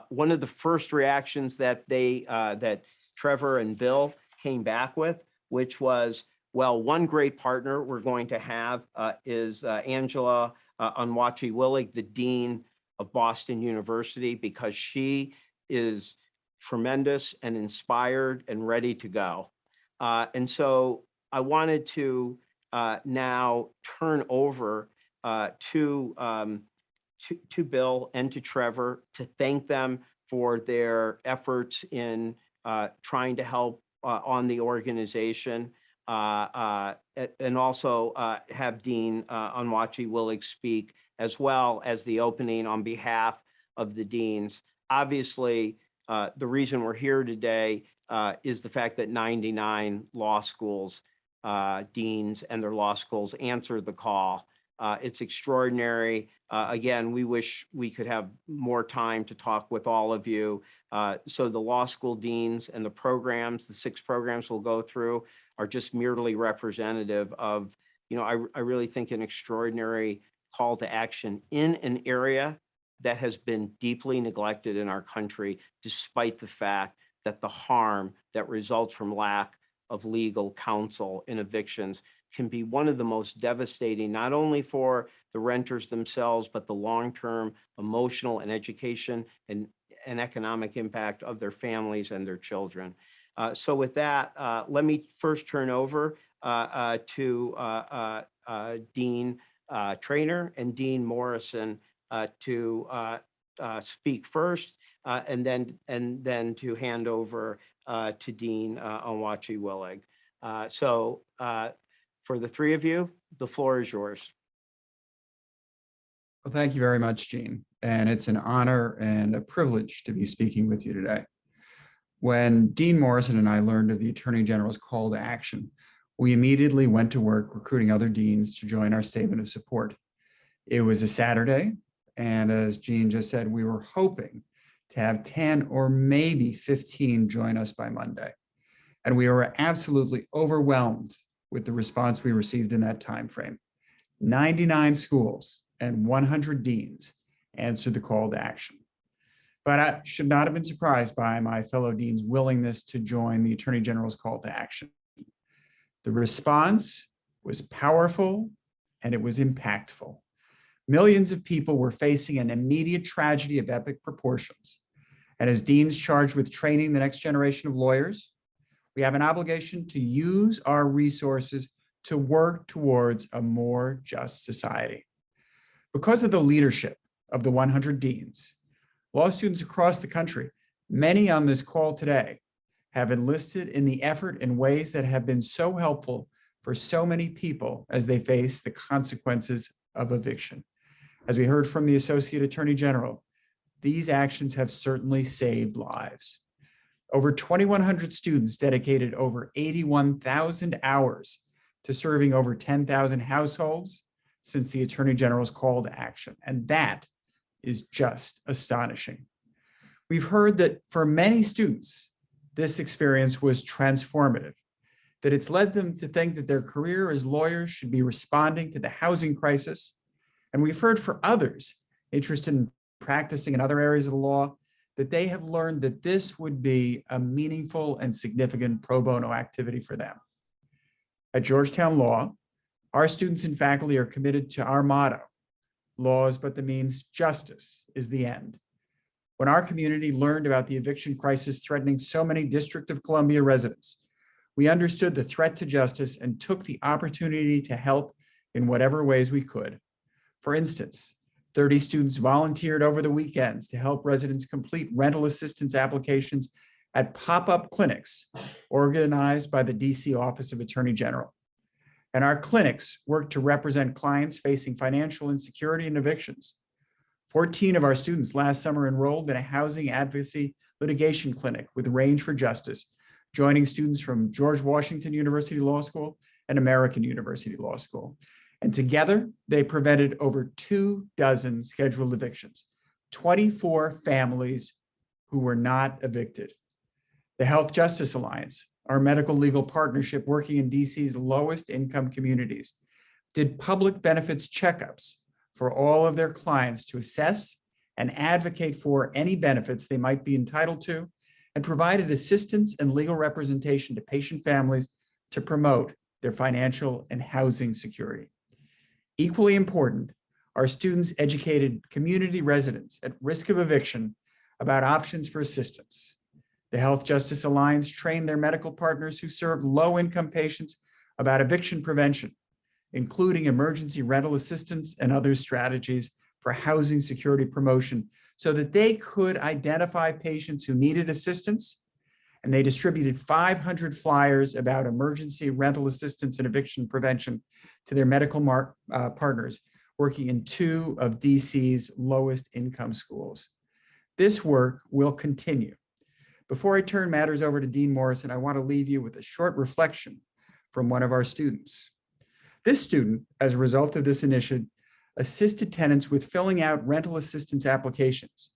One of the first reactions that that Trevor and Bill came back with, which was, well, one great partner we're going to have is Angela Onwachi-Willig, the Dean of Boston University, because she is tremendous and inspired and ready to go. And so I wanted to now turn over to Bill and to Trevor to thank them for their efforts in trying to help on the organization, and also have Dean Onwachi-Willig speak as well as the opening on behalf of the deans. Obviously, the reason we're here today is the fact that 99 law schools, deans and their law schools answered the call. It's extraordinary. Again, we wish we could have more time to talk with all of you. So the law school deans and the programs, the 6 programs we'll go through, are just merely representative of, I really think an extraordinary call to action in an area that has been deeply neglected in our country, despite the fact that the harm that results from lack of legal counsel in evictions can be one of the most devastating, not only for the renters themselves, but the long-term emotional and education and economic impact of their families and their children. So with that, let me first turn over to Dean Traynor and Dean Morrison to speak first, and then to hand over to Dean Onwachi-Willig. So for the 3 of you, the floor is yours. Well, thank you very much, Gene. And it's an honor and a privilege to be speaking with you today. When Dean Morrison and I learned of the Attorney General's call to action, we immediately went to work recruiting other deans to join our statement of support. It was a Saturday, and as Gene just said, we were hoping to have 10 or maybe 15 join us by Monday. And we were absolutely overwhelmed with the response we received in that time frame. 99 schools and 100 deans answered the call to action. But I should not have been surprised by my fellow deans' willingness to join the Attorney General's call to action. The response was powerful and it was impactful. Millions of people were facing an immediate tragedy of epic proportions. And as deans charged with training the next generation of lawyers, we have an obligation to use our resources to work towards a more just society. Because of the leadership of the 100 deans, law students across the country, many on this call today, have enlisted in the effort in ways that have been so helpful for so many people as they face the consequences of eviction. As we heard from the Associate Attorney General, these actions have certainly saved lives. Over 2,100 students dedicated over 81,000 hours to serving over 10,000 households since the Attorney General's call to action, and that is just astonishing. We've heard that for many students, this experience was transformative, that it's led them to think that their career as lawyers should be responding to the housing crisis. And we've heard for others interested in practicing in other areas of the law that they have learned that this would be a meaningful and significant pro bono activity for them. At Georgetown Law, our students and faculty are committed to our motto, law is but the means, justice is the end. When our community learned about the eviction crisis threatening so many District of Columbia residents, we understood the threat to justice and took the opportunity to help in whatever ways we could. For instance, 30 students volunteered over the weekends to help residents complete rental assistance applications at pop-up clinics organized by the DC Office of Attorney General. And our clinics work to represent clients facing financial insecurity and evictions. 14 of our students last summer enrolled in a housing advocacy litigation clinic with Range for Justice, joining students from George Washington University Law School and American University Law School. And together, they prevented over 24 scheduled evictions, 24 families who were not evicted. The Health Justice Alliance, our medical legal partnership working in DC's lowest income communities, did public benefits checkups for all of their clients to assess and advocate for any benefits they might be entitled to, and provided assistance and legal representation to patient families to promote their financial and housing security. Equally important, our students educated community residents at risk of eviction about options for assistance. The Health Justice Alliance trained their medical partners who serve low-income patients about eviction prevention, including emergency rental assistance and other strategies for housing security promotion, so that they could identify patients who needed assistance. And they distributed 500 flyers about emergency rental assistance and eviction prevention to their medical partners working in 2 of DC's lowest income schools. This work will continue. Before I turn matters over to Dean Morrison, I want to leave you with a short reflection from one of our students. This student, as a result of this initiative, assisted tenants with filling out rental assistance applications.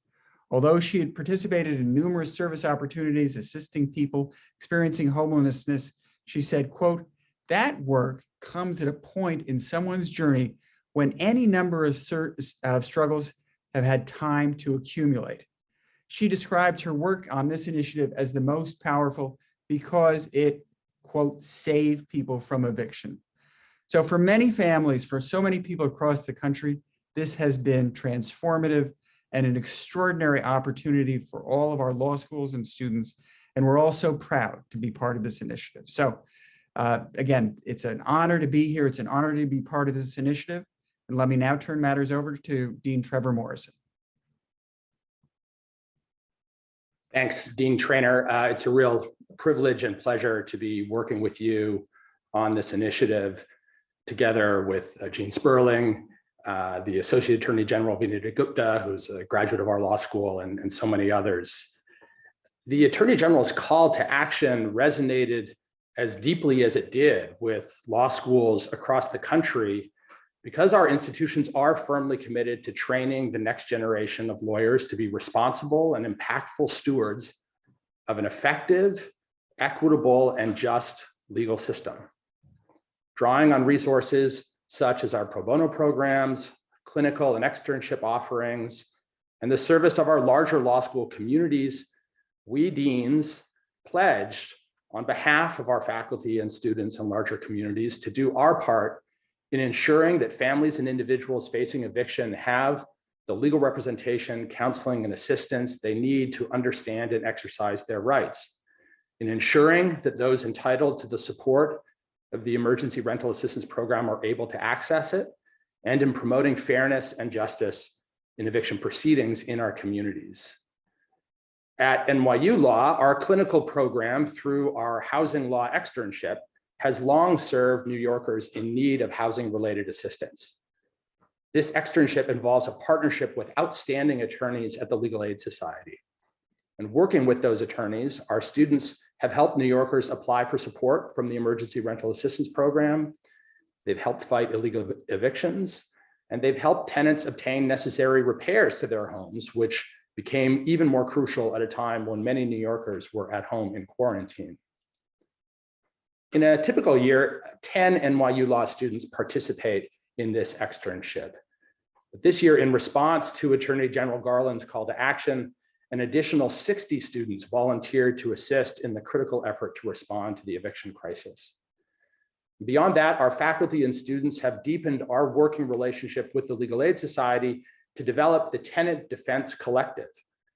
Although she had participated in numerous service opportunities assisting people experiencing homelessness, she said, quote, "That work comes at a point in someone's journey when any number of struggles have had time to accumulate." She described her work on this initiative as the most powerful because it, quote, saved people from eviction. So for many families, for so many people across the country, this has been transformative and an extraordinary opportunity for all of our law schools and students. And we're all so proud to be part of this initiative. So again, it's an honor to be here. It's an honor to be part of this initiative. And let me now turn matters over to Dean Trevor Morrison. Thanks, Dean Traynor. It's a real privilege and pleasure to be working with you on this initiative. together with Gene Sperling, the Associate Attorney General Vinita Gupta, who's a graduate of our law school, and so many others. The Attorney General's call to action resonated as deeply as it did with law schools across the country because our institutions are firmly committed to training the next generation of lawyers to be responsible and impactful stewards of an effective, equitable, and just legal system. Drawing on resources such as our pro bono programs, clinical and externship offerings, and the service of our larger law school communities, we deans pledged on behalf of our faculty and students and larger communities to do our part in ensuring that families and individuals facing eviction have the legal representation, counseling, and assistance they need to understand and exercise their rights, in ensuring that those entitled to the support of the Emergency Rental Assistance Program are able to access it, and in promoting fairness and justice in eviction proceedings in our communities. At NYU Law, our clinical program through our housing law externship has long served New Yorkers in need of housing-related assistance. This externship involves a partnership with outstanding attorneys at the Legal Aid Society. And working with those attorneys, our students have helped New Yorkers apply for support from the Emergency Rental Assistance Program. They've helped fight illegal evictions, and they've helped tenants obtain necessary repairs to their homes, which became even more crucial at a time when many New Yorkers were at home in quarantine. In a typical year, 10 NYU Law students participate in this externship. But this year, in response to Attorney General Garland's call to action, an additional 60 students volunteered to assist in the critical effort to respond to the eviction crisis. Beyond that, our faculty and students have deepened our working relationship with the Legal Aid Society to develop the Tenant Defense Collective,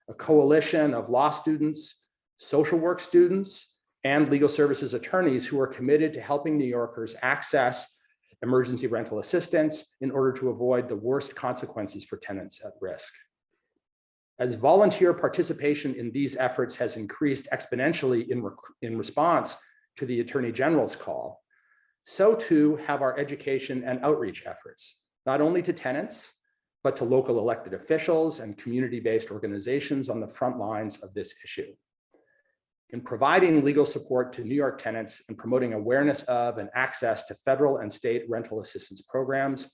a coalition of law students, social work students, and legal services attorneys who are committed to helping New Yorkers access emergency rental assistance in order to avoid the worst consequences for tenants at risk. As volunteer participation in these efforts has increased exponentially in response to the Attorney General's call, so too have our education and outreach efforts, not only to tenants, but to local elected officials and community-based organizations on the front lines of this issue. In providing legal support to New York tenants and promoting awareness of and access to federal and state rental assistance programs,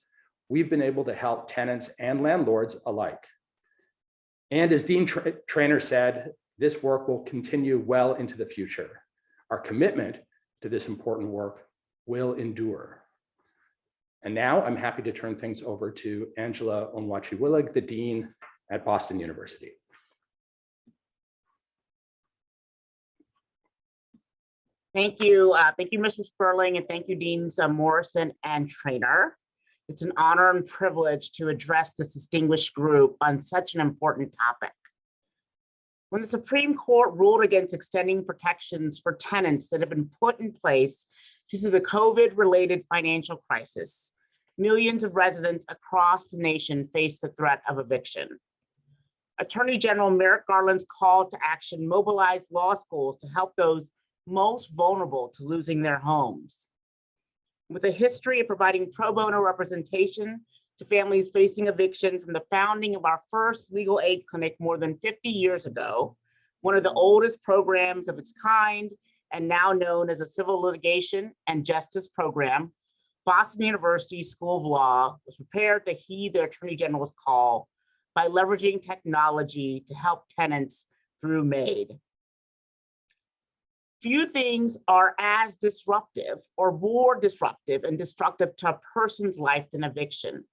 we've been able to help tenants and landlords alike. And as Dean Traynor said, this work will continue well into the future. Our commitment to this important work will endure. And now I'm happy to turn things over to Angela Onwachi-Willig, the Dean at Boston University. Thank you. Thank you, Mr. Sperling, and thank you, Deans Morrison and Traynor. It's an honor and privilege to address this distinguished group on such an important topic. When the Supreme Court ruled against extending protections for tenants that have been put in place due to the COVID-related financial crisis, millions of residents across the nation face the threat of eviction. Attorney General Merrick Garland's call to action mobilized law schools to help those most vulnerable to losing their homes. With a history of providing pro bono representation to families facing eviction from the founding of our first legal aid clinic more than 50 years ago, one of the oldest programs of its kind and now known as a civil litigation and justice program, Boston University School of Law was prepared to heed the Attorney General's call by leveraging technology to help tenants through MAID. Few things are as disruptive or more disruptive and destructive to a person's life than eviction.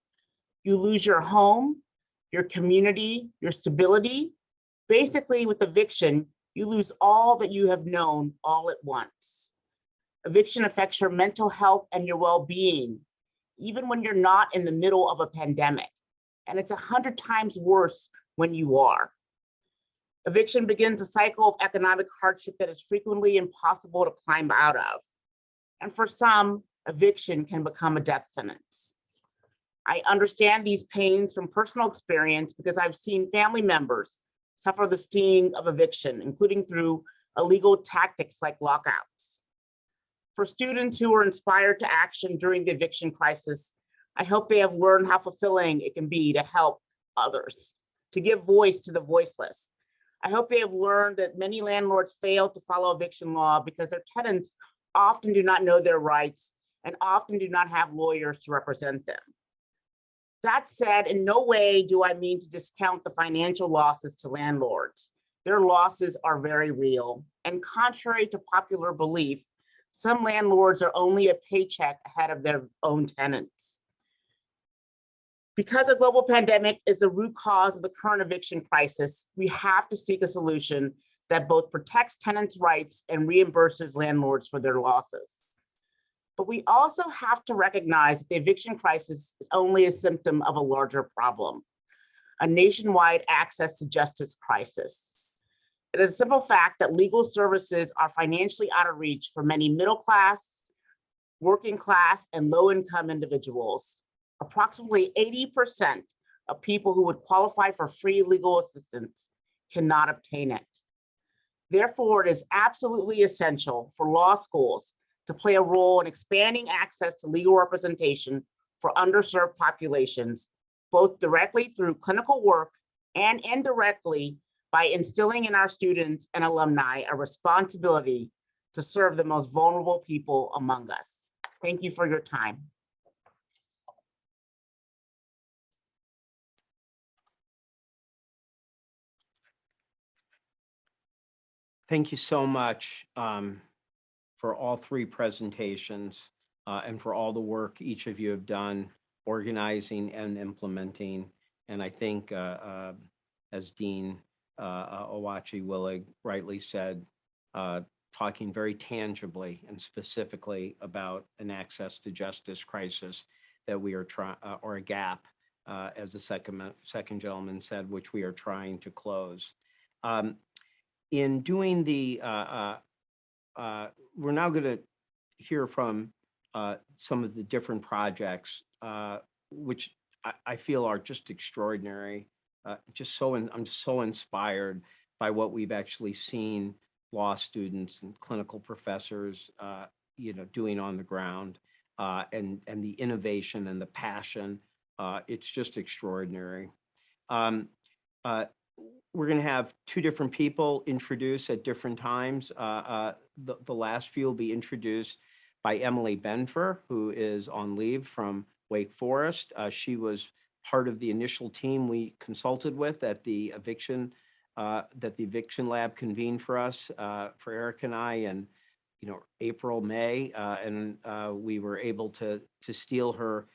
You lose your home, your community, your stability. Basically, with eviction, you lose all that you have known all at once. Eviction affects your mental health and your well-being, even when you're not in the middle of a pandemic. And it's 100 times worse when you are. Eviction begins a cycle of economic hardship that is frequently impossible to climb out of. And for some, eviction can become a death sentence. I understand these pains from personal experience because I've seen family members suffer the sting of eviction, including through illegal tactics like lockouts. For students who were inspired to action during the eviction crisis, I hope they have learned how fulfilling it can be to help others, to give voice to the voiceless. I hope they have learned that many landlords fail to follow eviction law because their tenants often do not know their rights and often do not have lawyers to represent them. That said, in no way do I mean to discount the financial losses to landlords. Their losses are very real, and contrary to popular belief, some landlords are only a paycheck ahead of their own tenants. Because a global pandemic is the root cause of the current eviction crisis, we have to seek a solution that both protects tenants' rights and reimburses landlords for their losses. But we also have to recognize that the eviction crisis is only a symptom of a larger problem, a nationwide access to justice crisis. It is a simple fact that legal services are financially out of reach for many middle class, working class, and low-income individuals. Approximately 80% of people who would qualify for free legal assistance cannot obtain it. Therefore, it is absolutely essential for law schools to play a role in expanding access to legal representation for underserved populations, both directly through clinical work and indirectly by instilling in our students and alumni a responsibility to serve the most vulnerable people among us. Thank you for your time. Thank you so much for all three presentations and for all the work each of you have done organizing and implementing. And I think as Dean Owachi Willig rightly said, talking very tangibly and specifically about an access to justice crisis that we are trying, or a gap, as the second gentleman said, which we are trying to close. In doing the, we're now going to hear from some of the different projects, which I feel are just extraordinary. I'm just so inspired by what we've actually seen law students and clinical professors, doing on the ground, and the innovation and the passion. It's just extraordinary. We're going to have two different people introduce at different times. The last few will be introduced by Emily Benfer, who is on leave from Wake Forest. She was part of the initial team we consulted with at the eviction, that the eviction lab convened for us, for Eric and I, in April, May, and we were able to steal her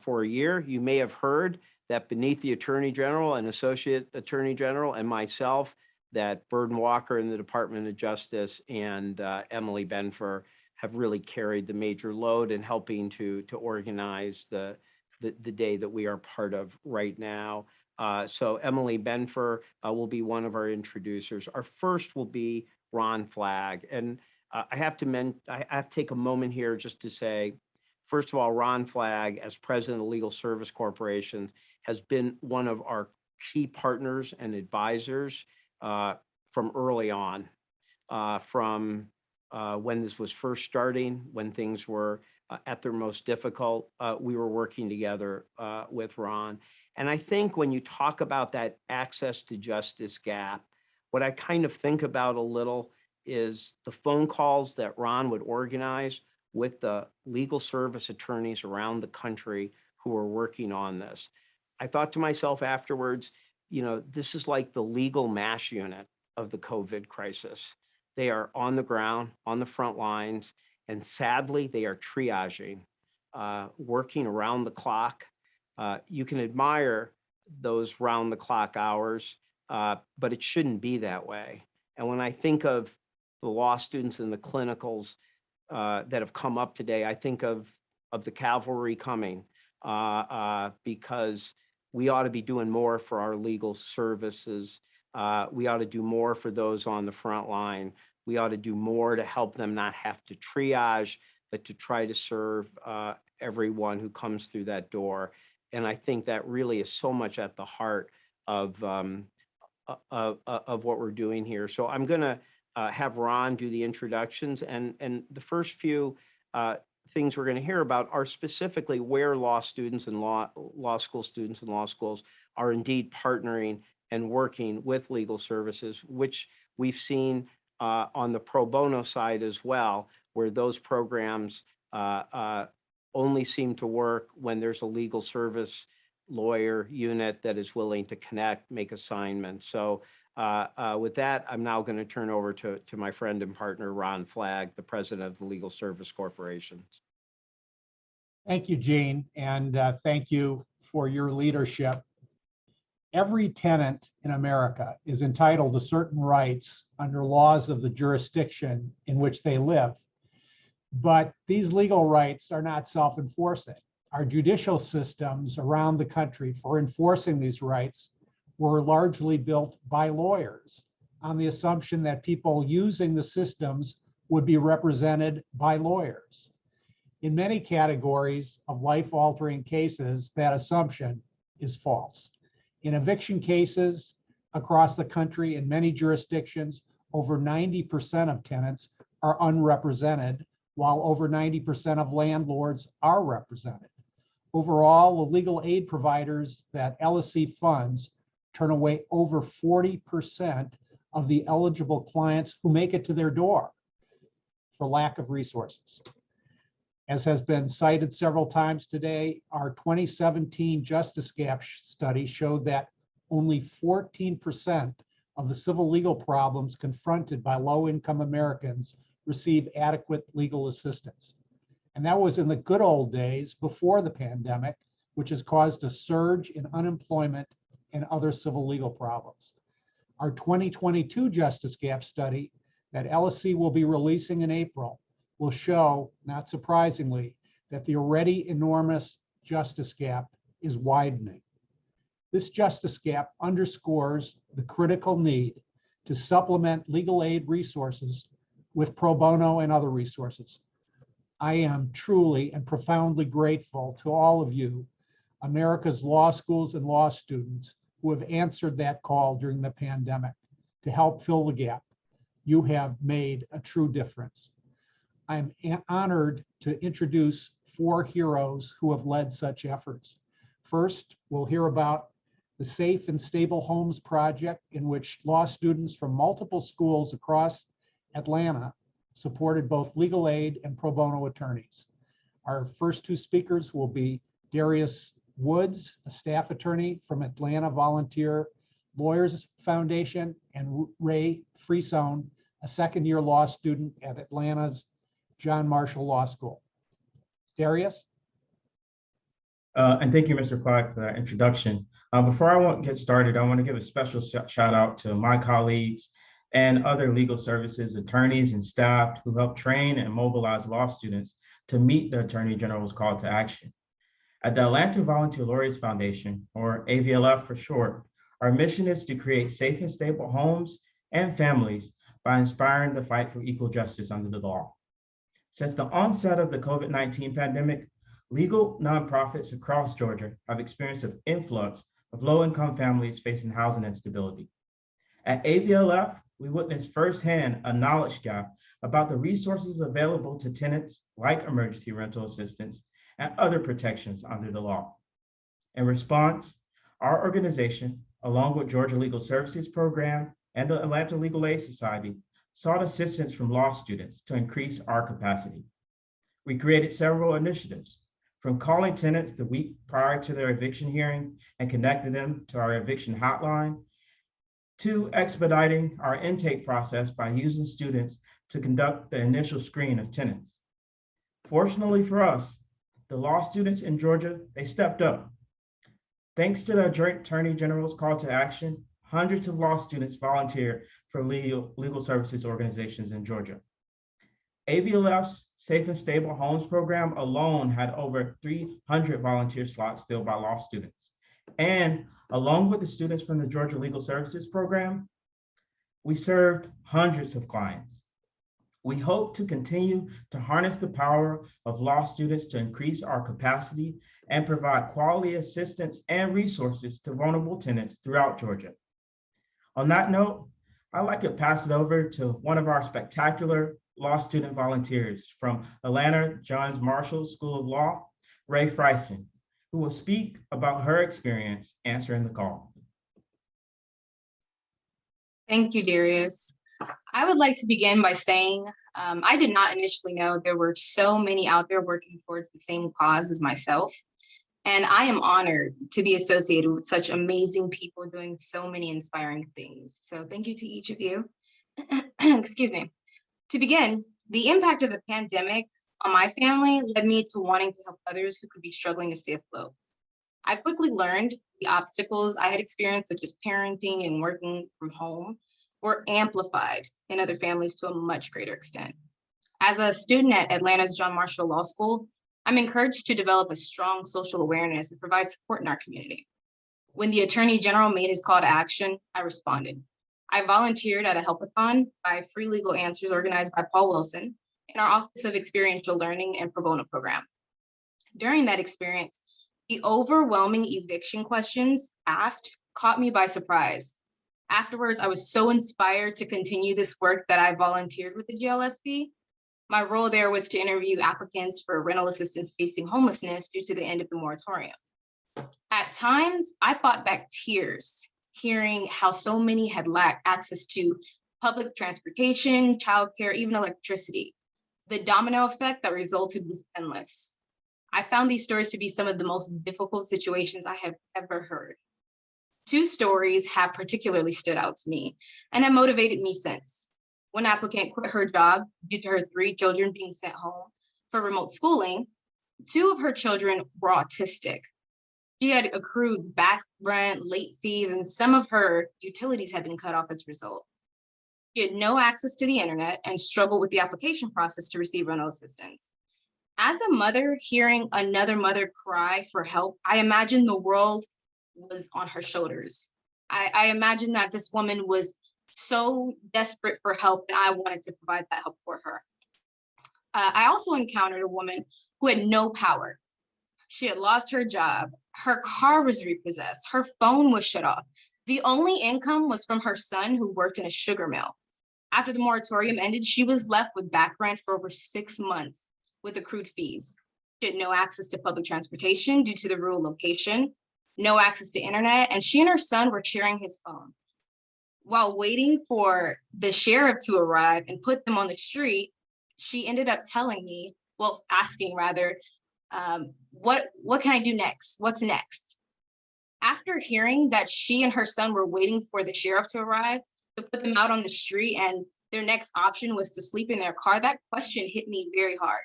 for a year. You may have heard that beneath the Attorney General and Associate Attorney General and myself, that Burden Walker in the Department of Justice and Emily Benfer have really carried the major load in helping to organize the day that we are part of right now. So Emily Benfer will be one of our introducers. Our first will be Ron Flagg. And I have to take a moment here just to say, first of all, Ron Flagg, as president of Legal Service Corporation, has been one of our key partners and advisors from early on, from when this was first starting, when things were at their most difficult. We were working together with Ron. And I think when you talk about that access to justice gap, what I kind of think about a little is the phone calls that Ron would organize with the legal service attorneys around the country who are working on this. I thought to myself afterwards, this is like the legal MASH unit of the COVID crisis. They are on the ground, on the front lines, and sadly, they are triaging, working around the clock. You can admire those round the clock hours, but it shouldn't be that way. And when I think of the law students and the clinicals that have come up today, I think of the cavalry coming, because we ought to be doing more for our legal services. We ought to do more for those on the front line. We ought to do more to help them not have to triage, but to try to serve everyone who comes through that door. And I think that really is so much at the heart of what we're doing here. So I'm going to have Ron do the introductions, and the first few things we're going to hear about are specifically where law students and law school students and law schools are indeed partnering and working with legal services, which we've seen on the pro bono side as well, where those programs only seem to work when there's a legal service lawyer unit that is willing to connect, make assignments. So with that, I'm now going to turn over to my friend and partner, Ron Flagg, the president of the Legal Service Corporation. Thank you, Gene, and thank you for your leadership. Every tenant in America is entitled to certain rights under laws of the jurisdiction in which they live. But these legal rights are not self-enforcing. Our judicial systems around the country for enforcing these rights were largely built by lawyers on the assumption that people using the systems would be represented by lawyers. In many categories of life-altering cases, that assumption is false. In eviction cases across the country, in many jurisdictions, over 90% of tenants are unrepresented, while over 90% of landlords are represented. Overall, the legal aid providers that LSC funds turn away over 40% of the eligible clients who make it to their door for lack of resources. As has been cited several times today, our 2017 Justice Gap study showed that only 14% of the civil legal problems confronted by low-income Americans receive adequate legal assistance. And that was in the good old days before the pandemic, which has caused a surge in unemployment and other civil legal problems. Our 2022 Justice Gap study that LSC will be releasing in April will show, not surprisingly, that the already enormous justice gap is widening. This justice gap underscores the critical need to supplement legal aid resources with pro bono and other resources. I am truly and profoundly grateful to all of you, America's law schools and law students, who have answered that call during the pandemic to help fill the gap. You have made a true difference. I'm honored to introduce 4 heroes who have led such efforts. First, we'll hear about the Safe and Stable Homes Project, in which law students from multiple schools across Atlanta supported both legal aid and pro bono attorneys. Our first 2 speakers will be Darius Woods, a staff attorney from Atlanta Volunteer Lawyers Foundation, and Ray Freesone, a second-year law student at Atlanta's John Marshall Law School. Darius? And thank you, Mr. Flagg, for that introduction. Before I get started, I want to give a special shout out to my colleagues and other legal services attorneys and staff who help train and mobilize law students to meet the Attorney General's call to action. At the Atlanta Volunteer Lawyers Foundation, or AVLF for short, our mission is to create safe and stable homes and families by inspiring the fight for equal justice under the law. Since the onset of the COVID-19 pandemic, legal nonprofits across Georgia have experienced an influx of low-income families facing housing instability. At AVLF, we witnessed firsthand a knowledge gap about the resources available to tenants like emergency rental assistance and other protections under the law. In response, our organization, along with Georgia Legal Services Program and the Atlanta Legal Aid Society, sought assistance from law students to increase our capacity. We created several initiatives, from calling tenants the week prior to their eviction hearing and connecting them to our eviction hotline, to expediting our intake process by using students to conduct the initial screen of tenants. Fortunately for us, the law students in Georgia, they stepped up. Thanks to the Attorney General's call to action, hundreds of law students volunteered for legal services organizations in Georgia. AVLF's Safe and Stable Homes program alone had over 300 volunteer slots filled by law students. And along with the students from the Georgia Legal Services Program, we served hundreds of clients. We hope to continue to harness the power of law students to increase our capacity and provide quality assistance and resources to vulnerable tenants throughout Georgia. On that note, I'd like to pass it over to one of our spectacular law student volunteers from Atlanta Johns Marshall School of Law, Ray Freisen, who will speak about her experience answering the call. Thank you, Darius. I would like to begin by saying I did not initially know there were so many out there working towards the same cause as myself. And I am honored to be associated with such amazing people doing so many inspiring things. So thank you to each of you. Excuse me. To begin, the impact of the pandemic on my family led me to wanting to help others who could be struggling to stay afloat. I quickly learned the obstacles I had experienced, such as parenting and working from home, were amplified in other families to a much greater extent. As a student at Atlanta's John Marshall Law School, I'm encouraged to develop a strong social awareness and provide support in our community. When the Attorney General made his call to action, I responded. I volunteered at a helpathon by Free Legal Answers organized by Paul Wilson in our Office of Experiential Learning and Pro Bono program. During that experience, the overwhelming eviction questions asked caught me by surprise. Afterwards, I was so inspired to continue this work that I volunteered with the JLSP. My role there was to interview applicants for rental assistance facing homelessness due to the end of the moratorium. At times, I fought back tears, hearing how so many had lacked access to public transportation, childcare, even electricity. The domino effect that resulted was endless. I found these stories to be some of the most difficult situations I have ever heard. Two stories have particularly stood out to me and have motivated me since. One applicant quit her job due to her 3 children being sent home for remote schooling. 2 of her children were autistic. She had accrued back rent, late fees, and some of her utilities had been cut off as a result. She had no access to the internet and struggled with the application process to receive rental assistance. As a mother, hearing another mother cry for help, I imagined the world was on her shoulders. I imagined that this woman was so desperate for help and I wanted to provide that help for her. I also encountered a woman who had no power. She had lost her job. Her car was repossessed. Her phone was shut off. The only income was from her son who worked in a sugar mill. After the moratorium ended, she was left with back rent for over 6 months with accrued fees. She had no access to public transportation due to the rural location, no access to internet, and she and her son were sharing his phone. While waiting for the sheriff to arrive and put them on the street, she ended up telling me, well, asking rather, what can I do next? What's next? After hearing that she and her son were waiting for the sheriff to arrive to put them out on the street and their next option was to sleep in their car, that question hit me very hard.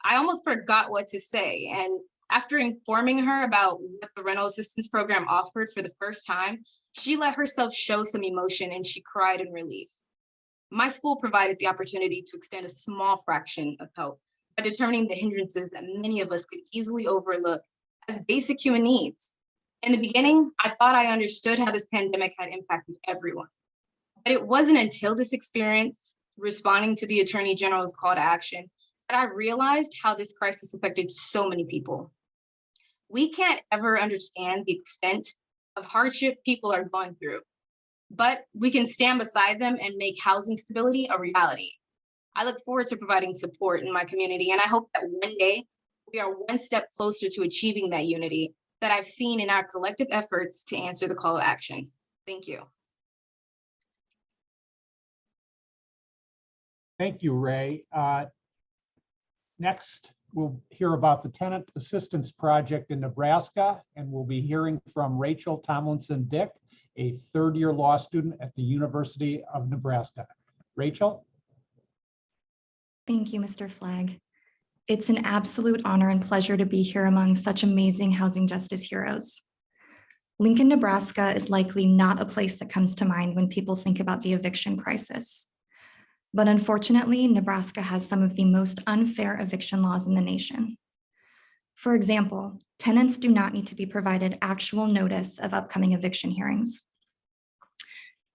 I almost forgot what to say. And after informing her about what the rental assistance program offered for the first time, she let herself show some emotion and she cried in relief. My school provided the opportunity to extend a small fraction of help by determining the hindrances that many of us could easily overlook as basic human needs. In the beginning, I thought I understood how this pandemic had impacted everyone. But it wasn't until this experience, responding to the Attorney General's call to action, that I realized how this crisis affected so many people. We can't ever understand the extent of hardship people are going through, but we can stand beside them and make housing stability a reality. I look forward to providing support in my community, and I hope that one day we are one step closer to achieving that unity that I've seen in our collective efforts to answer the call to action. Thank you. Thank you, Ray. Next, we'll hear about the Tenant Assistance Project in Nebraska, and we'll be hearing from Rachel Tomlinson-Dick, a third-year law student at the University of Nebraska. Rachel? Thank you, Mr. Flagg. It's an absolute honor and pleasure to be here among such amazing housing justice heroes. Lincoln, Nebraska is likely not a place that comes to mind when people think about the eviction crisis. But unfortunately, Nebraska has some of the most unfair eviction laws in the nation. For example, tenants do not need to be provided actual notice of upcoming eviction hearings.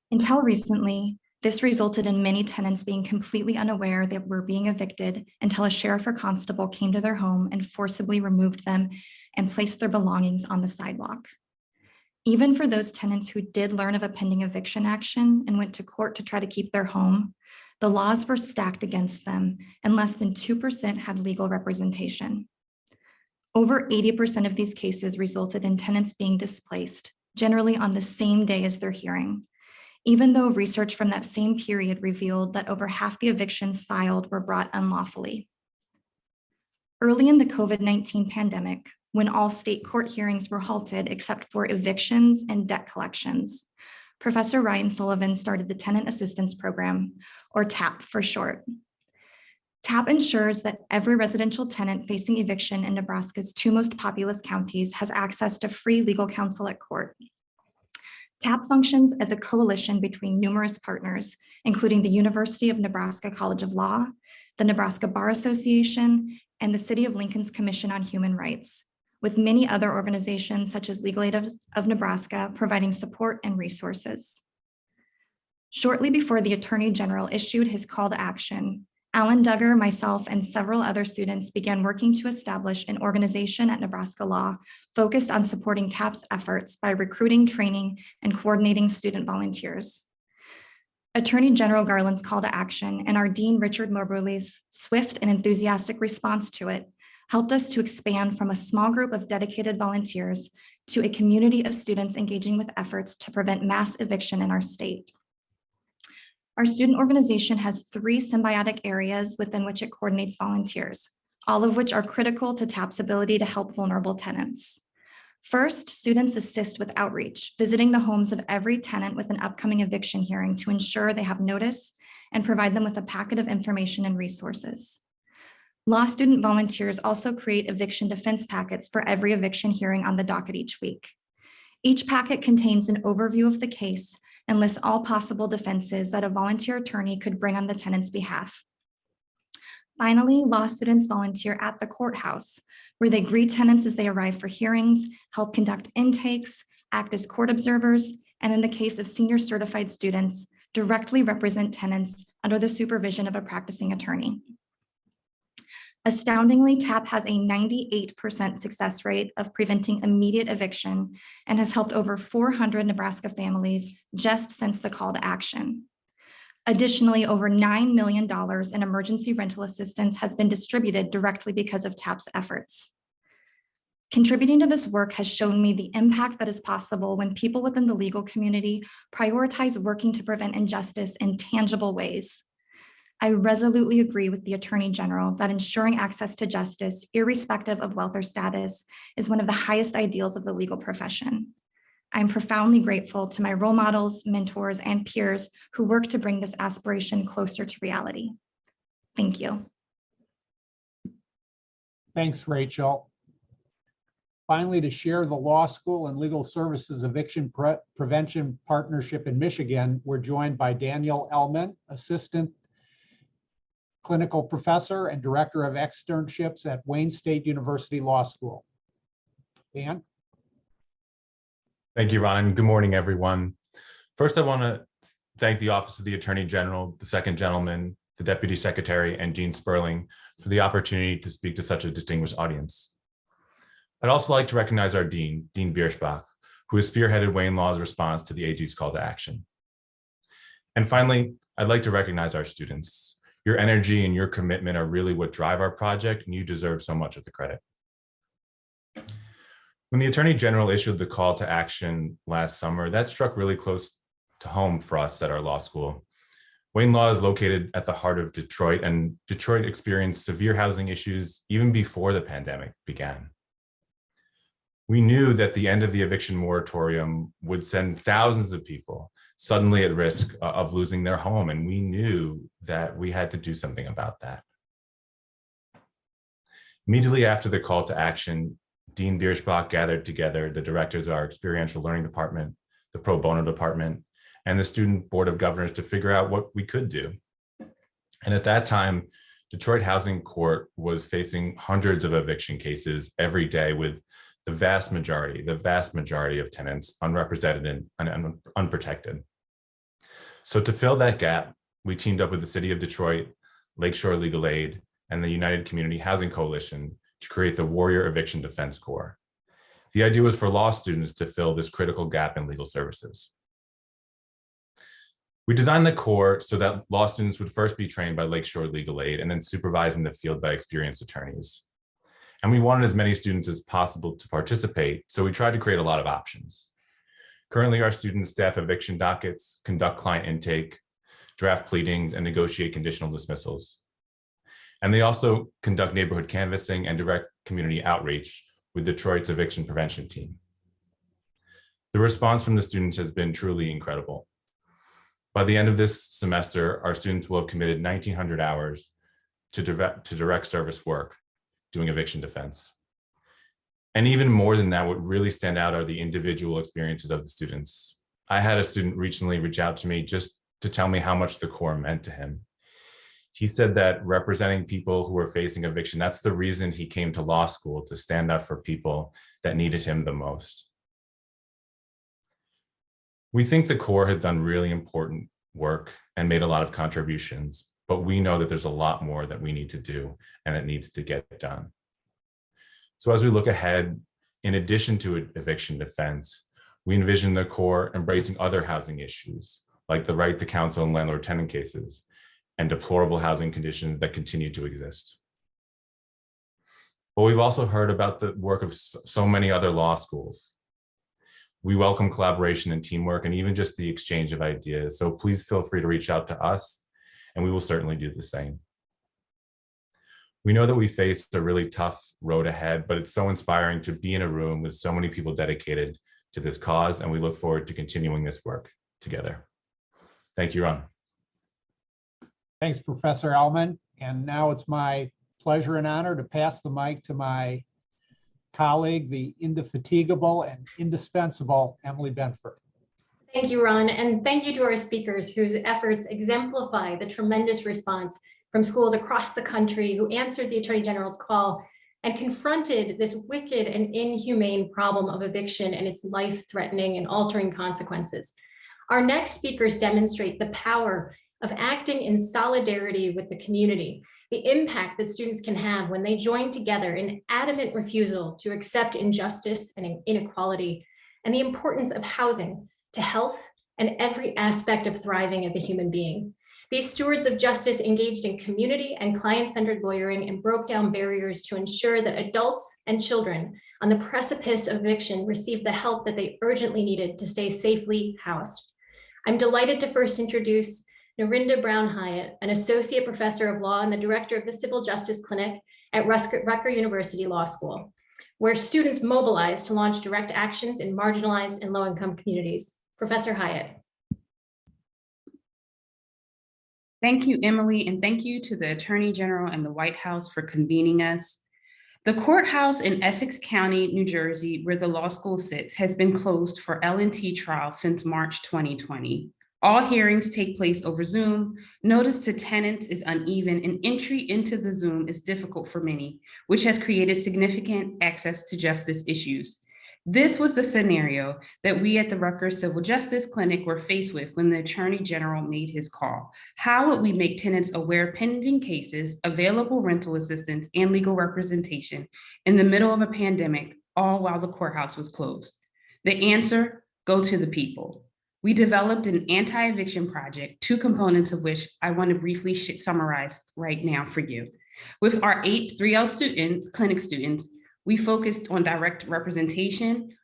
Until recently, this resulted in many tenants being completely unaware they were being evicted until a sheriff or constable came to their home and forcibly removed them and placed their belongings on the sidewalk. Even for those tenants who did learn of a pending eviction action and went to court to try to keep their home, the laws were stacked against them, and less than 2% had legal representation. Over 80% of these cases resulted in tenants being displaced, generally on the same day as their hearing, even though research from that same period revealed that over half the evictions filed were brought unlawfully. Early in the COVID-19 pandemic, when all state court hearings were halted except for evictions and debt collections, Professor Ryan Sullivan started the Tenant Assistance Program, or TAP for short. TAP ensures that every residential tenant facing eviction in Nebraska's 2 most populous counties has access to free legal counsel at court. TAP functions as a coalition between numerous partners, including the University of Nebraska College of Law, the Nebraska Bar Association, and the City of Lincoln's Commission on Human Rights, with many other organizations such as Legal Aid of Nebraska providing support and resources. Shortly before the Attorney General issued his call to action, Alan Duggar, myself, and several other students began working to establish an organization at Nebraska Law focused on supporting TAP's efforts by recruiting, training, and coordinating student volunteers. Attorney General Garland's call to action and our Dean Richard Moberly's swift and enthusiastic response to it helped us to expand from a small group of dedicated volunteers to a community of students engaging with efforts to prevent mass eviction in our state. Our student organization has 3 symbiotic areas within which it coordinates volunteers, all of which are critical to TAP's ability to help vulnerable tenants. First, students assist with outreach, visiting the homes of every tenant with an upcoming eviction hearing to ensure they have notice and provide them with a packet of information and resources. Law student volunteers also create eviction defense packets for every eviction hearing on the docket each week. Each packet contains an overview of the case and lists all possible defenses that a volunteer attorney could bring on the tenant's behalf. Finally, law students volunteer at the courthouse, where they greet tenants as they arrive for hearings, help conduct intakes, act as court observers, and in the case of senior certified students, directly represent tenants under the supervision of a practicing attorney. Astoundingly, TAP has a 98% success rate of preventing immediate eviction and has helped over 400 Nebraska families just since the call to action. Additionally, over $9 million in emergency rental assistance has been distributed directly because of TAP's efforts. Contributing to this work has shown me the impact that is possible when people within the legal community prioritize working to prevent injustice in tangible ways. I resolutely agree with the Attorney General that ensuring access to justice, irrespective of wealth or status, is one of the highest ideals of the legal profession. I'm profoundly grateful to my role models, mentors, and peers who work to bring this aspiration closer to reality. Thank you. Thanks, Rachel. Finally, to share the Law School and Legal Services Eviction Prevention Partnership in Michigan, we're joined by Daniel Ellman, Assistant Clinical Professor and Director of Externships at Wayne State University Law School. Dan? Thank you, Ron. Good morning, everyone. First, I want to thank the Office of the Attorney General, the Second Gentleman, the Deputy Secretary, and Gene Sperling for the opportunity to speak to such a distinguished audience. I'd also like to recognize our Dean, Dean Bierschbach, who has spearheaded Wayne Law's response to the AG's call to action. And finally, I'd like to recognize our students. Your energy and your commitment are really what drive our project, and you deserve so much of the credit. When the Attorney General issued the call to action last summer, that struck really close to home for us at our law school. Wayne Law is located at the heart of Detroit, and Detroit experienced severe housing issues even before the pandemic began. We knew that the end of the eviction moratorium would send thousands of people suddenly at risk of losing their home, and we knew that we had to do something about that. Immediately after the call to action, Dean Bierschbach gathered together the directors of our experiential learning department, the pro bono department, and the student board of governors to figure out what we could do. And at that time, Detroit Housing Court was facing hundreds of eviction cases every day, with the vast majority of tenants unrepresented and unprotected. So to fill that gap, we teamed up with the City of Detroit, Lakeshore Legal Aid, and the United Community Housing Coalition to create the Warrior Eviction Defense Corps. The idea was for law students to fill this critical gap in legal services. We designed the core so that law students would first be trained by Lakeshore Legal Aid and then supervised in the field by experienced attorneys. And we wanted as many students as possible to participate, so we tried to create a lot of options. Currently, our students staff eviction dockets, conduct client intake, draft pleadings, and negotiate conditional dismissals. And they also conduct neighborhood canvassing and direct community outreach with Detroit's eviction prevention team. The response from the students has been truly incredible. By the end of this semester, our students will have committed 1,900 hours to direct service work doing eviction defense. And even more than that, what really stand out are the individual experiences of the students. I had a student recently reach out to me just to tell me how much the core meant to him. He said that representing people who were facing eviction, that's the reason he came to law school, to stand up for people that needed him the most. We think the core has done really important work and made a lot of contributions, but we know that there's a lot more that we need to do and it needs to get done. So as we look ahead, in addition to eviction defense, we envision the core embracing other housing issues, like the right to counsel in landlord-tenant cases and deplorable housing conditions that continue to exist. But we've also heard about the work of so many other law schools. We welcome collaboration and teamwork and even just the exchange of ideas. So please feel free to reach out to us and we will certainly do the same. We know that we face a really tough road ahead, but it's so inspiring to be in a room with so many people dedicated to this cause, and we look forward to continuing this work together. Thank you, Ron. Thanks, Professor Ellman. And now it's my pleasure and honor to pass the mic to my colleague, the indefatigable and indispensable Emily Benford. Thank you, Ron, and thank you to our speakers whose efforts exemplify the tremendous response from schools across the country who answered the Attorney General's call and confronted this wicked and inhumane problem of eviction and its life-threatening and altering consequences. Our next speakers demonstrate the power of acting in solidarity with the community, the impact that students can have when they join together in adamant refusal to accept injustice and inequality, and the importance of housing to health and every aspect of thriving as a human being. These stewards of justice engaged in community and client-centered lawyering and broke down barriers to ensure that adults and children on the precipice of eviction received the help that they urgently needed to stay safely housed. I'm delighted to first introduce Narinda Brown-Hyatt, an associate professor of law and the director of the Civil Justice Clinic at Rutgers University Law School, where students mobilize to launch direct actions in marginalized and low-income communities. Professor Hyatt. Thank you, Emily, and thank you to the Attorney General and the White House for convening us. The courthouse in Essex County, New Jersey, where the law school sits, has been closed for L&T trial since March 2020. All hearings take place over Zoom. Notice to tenants is uneven and entry into the Zoom is difficult for many, which has created significant access to justice issues. This was the scenario that we at the Rutgers Civil Justice Clinic were faced with when the Attorney General made his call. How would we make tenants aware of pending cases, available rental assistance, and legal representation in the middle of a pandemic, all while the courthouse was closed? The answer, go to the people. We developed an anti-eviction project, 2 components of which I want to briefly summarize right now for you. With our 8 3L students, clinic students, we focused on direct representation,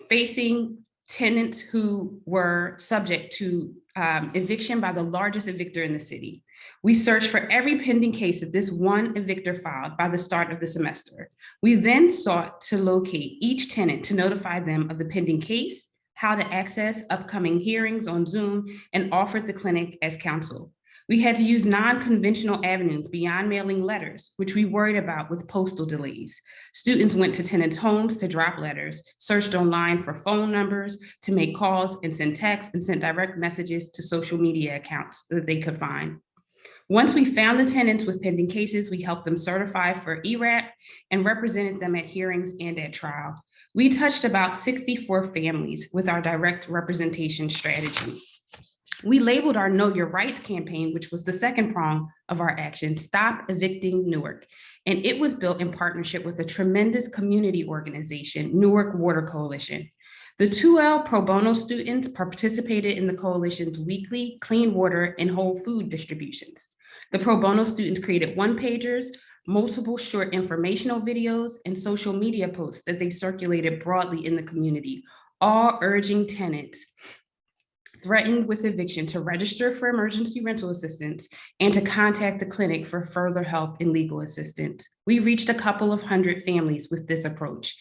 facing tenants who were subject to eviction by the largest evictor in the city. We searched for every pending case that this one evictor filed by the start of the semester. We then sought to locate each tenant to notify them of the pending case, how to access upcoming hearings on Zoom, and offered the clinic as counsel. We had to use non-conventional avenues beyond mailing letters, which we worried about with postal delays. Students went to tenants' homes to drop letters, searched online for phone numbers to make calls and send texts, and sent direct messages to social media accounts that they could find. Once we found the tenants with pending cases, we helped them certify for ERAP and represented them at hearings and at trial. We touched about 64 families with our direct representation strategy. We labeled our Know Your Rights campaign, which was the second prong of our action, Stop Evicting Newark. And it was built in partnership with a tremendous community organization, Newark Water Coalition. The 2L pro bono students participated in the coalition's weekly clean water and whole food distributions. The pro bono students created one-pagers, multiple short informational videos, and social media posts that they circulated broadly in the community, all urging tenants threatened with eviction to register for emergency rental assistance and to contact the clinic for further help and legal assistance. We reached a couple of hundred families with this approach.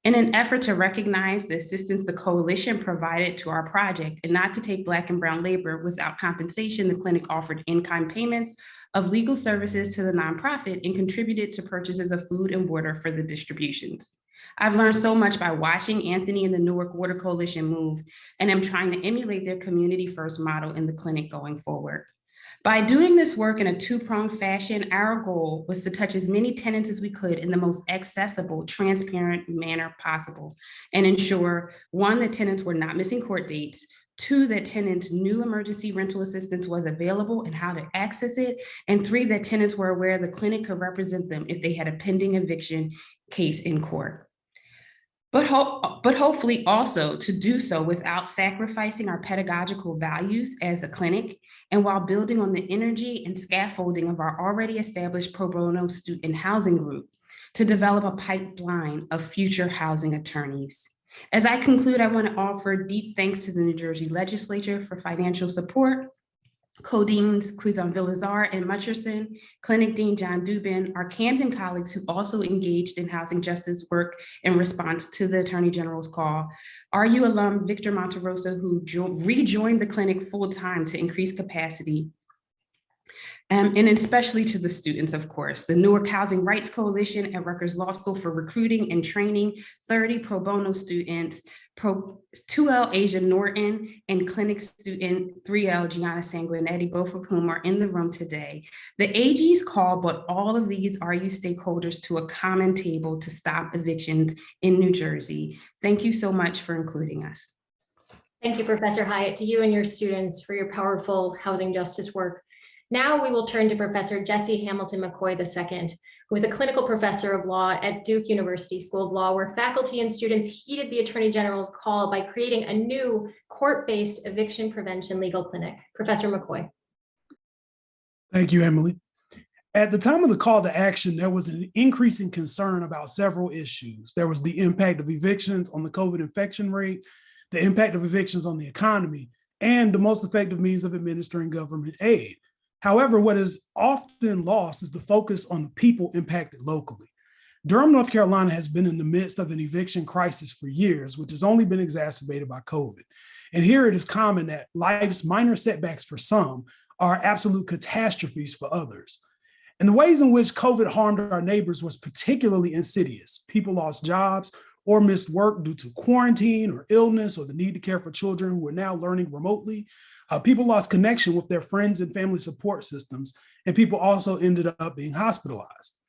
In an effort to recognize the assistance the coalition provided to our project and not to take Black and brown labor without compensation, the clinic offered in-kind payments of legal services to the nonprofit and contributed to purchases of food and water for the distributions. I've learned so much by watching Anthony and the Newark Water Coalition move, and I'm trying to emulate their community first model in the clinic going forward. By doing this work in a two-pronged fashion, our goal was to touch as many tenants as we could in the most accessible, transparent manner possible and ensure, one, that tenants were not missing court dates, two, that tenants knew emergency rental assistance was available and how to access it, and three, that tenants were aware the clinic could represent them if they had a pending eviction case in court. But hopefully also to do so without sacrificing our pedagogical values as a clinic and while building on the energy and scaffolding of our already established pro bono student housing group to develop a pipeline of future housing attorneys. As I conclude, I want to offer deep thanks to the New Jersey Legislature for financial support, co-deans Quizon Vilazar and Mutcherson, Clinic Dean John Dubin, our Camden colleagues who also engaged in housing justice work in response to the Attorney General's call, RU alum Victor Monterosa, who rejoined the clinic full-time to increase capacity, and especially to the students, of course, the Newark Housing Rights Coalition at Rutgers Law School for recruiting and training 30 pro bono students, 2L Asia Norton, and clinic student 3L Gianna Sanguinetti, both of whom are in the room today. The AG's call brought all of these RU stakeholders to a common table to stop evictions in New Jersey. Thank you so much for including us. Thank you, Professor Hyatt, to you and your students for your powerful housing justice work. Now we will turn to Professor Jesse Hamilton McCoy II, who is a clinical professor of law at Duke University School of Law, where faculty and students heeded the Attorney General's call by creating a new court-based eviction prevention legal clinic. Professor McCoy. Thank you, Emily. At the time of the call to action, there was an increasing concern about several issues. There was the impact of evictions on the COVID infection rate, the impact of evictions on the economy, and the most effective means of administering government aid. However, what is often lost is the focus on the people impacted locally. Durham, North Carolina has been in the midst of an eviction crisis for years, which has only been exacerbated by COVID. And here it is common that life's minor setbacks for some are absolute catastrophes for others. And the ways in which COVID harmed our neighbors was particularly insidious. People lost jobs or missed work due to quarantine or illness or the need to care for children who are now learning remotely. People lost connection with their friends and family support systems, and people also ended up being hospitalized.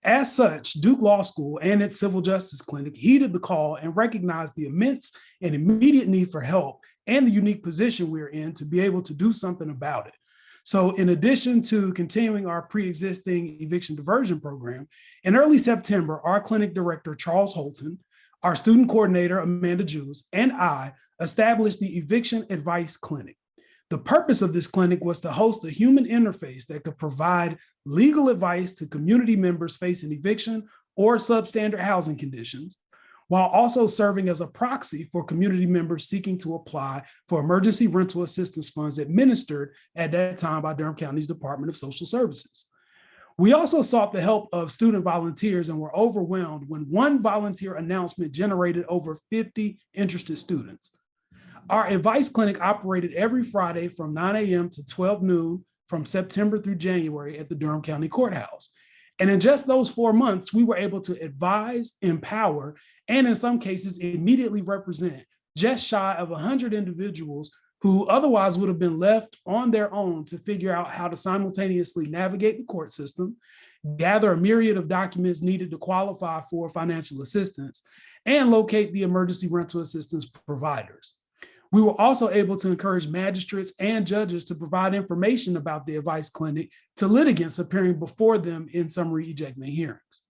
As such, Duke Law School and its civil justice clinic heeded the call and recognized the immense and immediate need for help and the unique position we're in to be able to do something about it. So in addition to continuing our pre-existing eviction diversion program, in early September, our clinic director, Charles Holton, our student coordinator, Amanda Jews, and I established the Eviction Advice Clinic. The purpose of this clinic was to host a human interface that could provide legal advice to community members facing eviction or substandard housing conditions, while also serving as a proxy for community members seeking to apply for emergency rental assistance funds administered at that time by Durham County's Department of Social Services. We also sought the help of student volunteers and were overwhelmed when one volunteer announcement generated over 50 interested students. Our advice clinic operated every Friday from 9 a.m. to 12 noon from September through January at the Durham County Courthouse. And in just those 4 months, we were able to advise, empower, and in some cases immediately represent just shy of 100 individuals who otherwise would have been left on their own to figure out how to simultaneously navigate the court system, gather a myriad of documents needed to qualify for financial assistance, and locate the emergency rental assistance providers. We were also able to encourage magistrates and judges to provide information about the advice clinic to litigants appearing before them in summary ejectment hearings.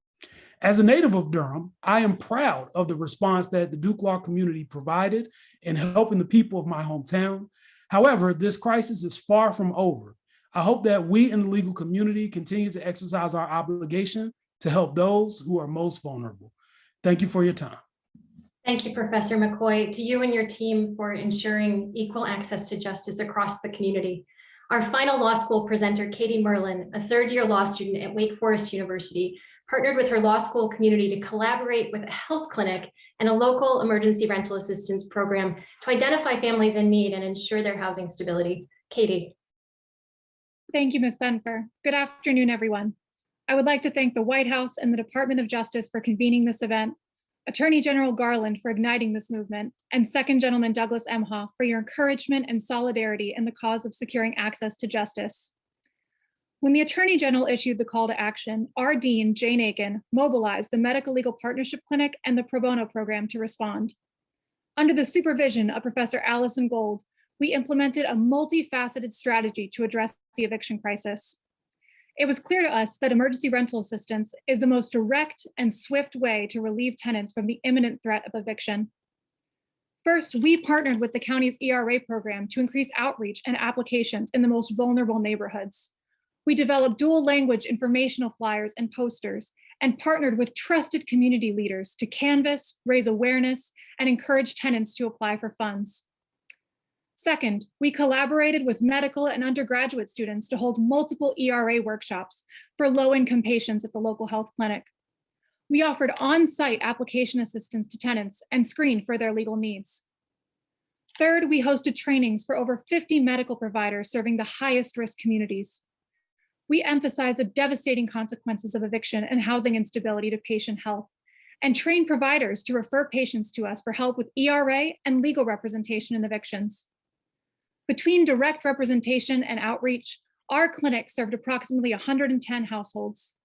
As a native of Durham, I am proud of the response that the Duke Law community provided in helping the people of my hometown. However, this crisis is far from over. I hope that we in the legal community continue to exercise our obligation to help those who are most vulnerable. Thank you for your time. Thank you, Professor McCoy, to you and your team for ensuring equal access to justice across the community. Our final law school presenter, Katie Merlin, a third-year law student at Wake Forest University, partnered with her law school community to collaborate with a health clinic and a local emergency rental assistance program to identify families in need and ensure their housing stability. Katie. Thank you, Ms. Benfer. Good afternoon, everyone. I would like to thank the White House and the Department of Justice for convening this event, Attorney General Garland for igniting this movement, and Second Gentleman Douglas Emhoff for your encouragement and solidarity in the cause of securing access to justice. When the Attorney General issued the call to action, our Dean, Jane Aiken, mobilized the Medical Legal Partnership Clinic and the Pro Bono program to respond. Under the supervision of Professor Allison Gold, we implemented a multifaceted strategy to address the eviction crisis. It was clear to us that emergency rental assistance is the most direct and swift way to relieve tenants from the imminent threat of eviction. First, we partnered with the county's ERA program to increase outreach and applications in the most vulnerable neighborhoods. We developed dual language informational flyers and posters and partnered with trusted community leaders to canvass, raise awareness, and encourage tenants to apply for funds. Second, we collaborated with medical and undergraduate students to hold multiple ERA workshops for low-income patients at the local health clinic. We offered on-site application assistance to tenants and screened for their legal needs. Third, we hosted trainings for over 50 medical providers serving the highest risk communities. We emphasized the devastating consequences of eviction and housing instability to patient health, and trained providers to refer patients to us for help with ERA and legal representation in evictions. Between direct representation and outreach, our clinic served approximately 110 households.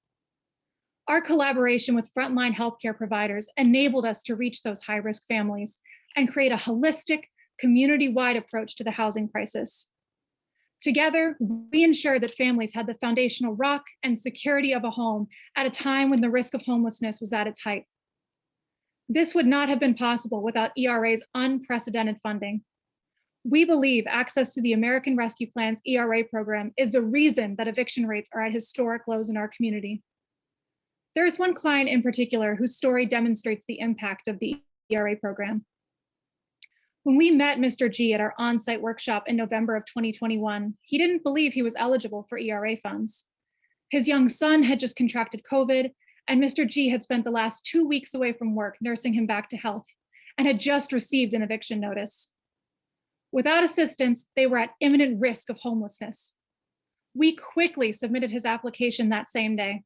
Our collaboration with frontline healthcare providers enabled us to reach those high-risk families and create a holistic, community-wide approach to the housing crisis. Together, we ensured that families had the foundational rock and security of a home at a time when the risk of homelessness was at its height. This would not have been possible without ERA's unprecedented funding. We believe access to the American Rescue Plan's ERA program is the reason that eviction rates are at historic lows in our community. There is one client in particular whose story demonstrates the impact of the ERA program. When we met Mr. G at our on-site workshop in November of 2021, he didn't believe he was eligible for ERA funds. His young son had just contracted COVID, and Mr. G had spent the last 2 weeks away from work nursing him back to health and had just received an eviction notice. Without assistance, they were at imminent risk of homelessness. We quickly submitted his application that same day.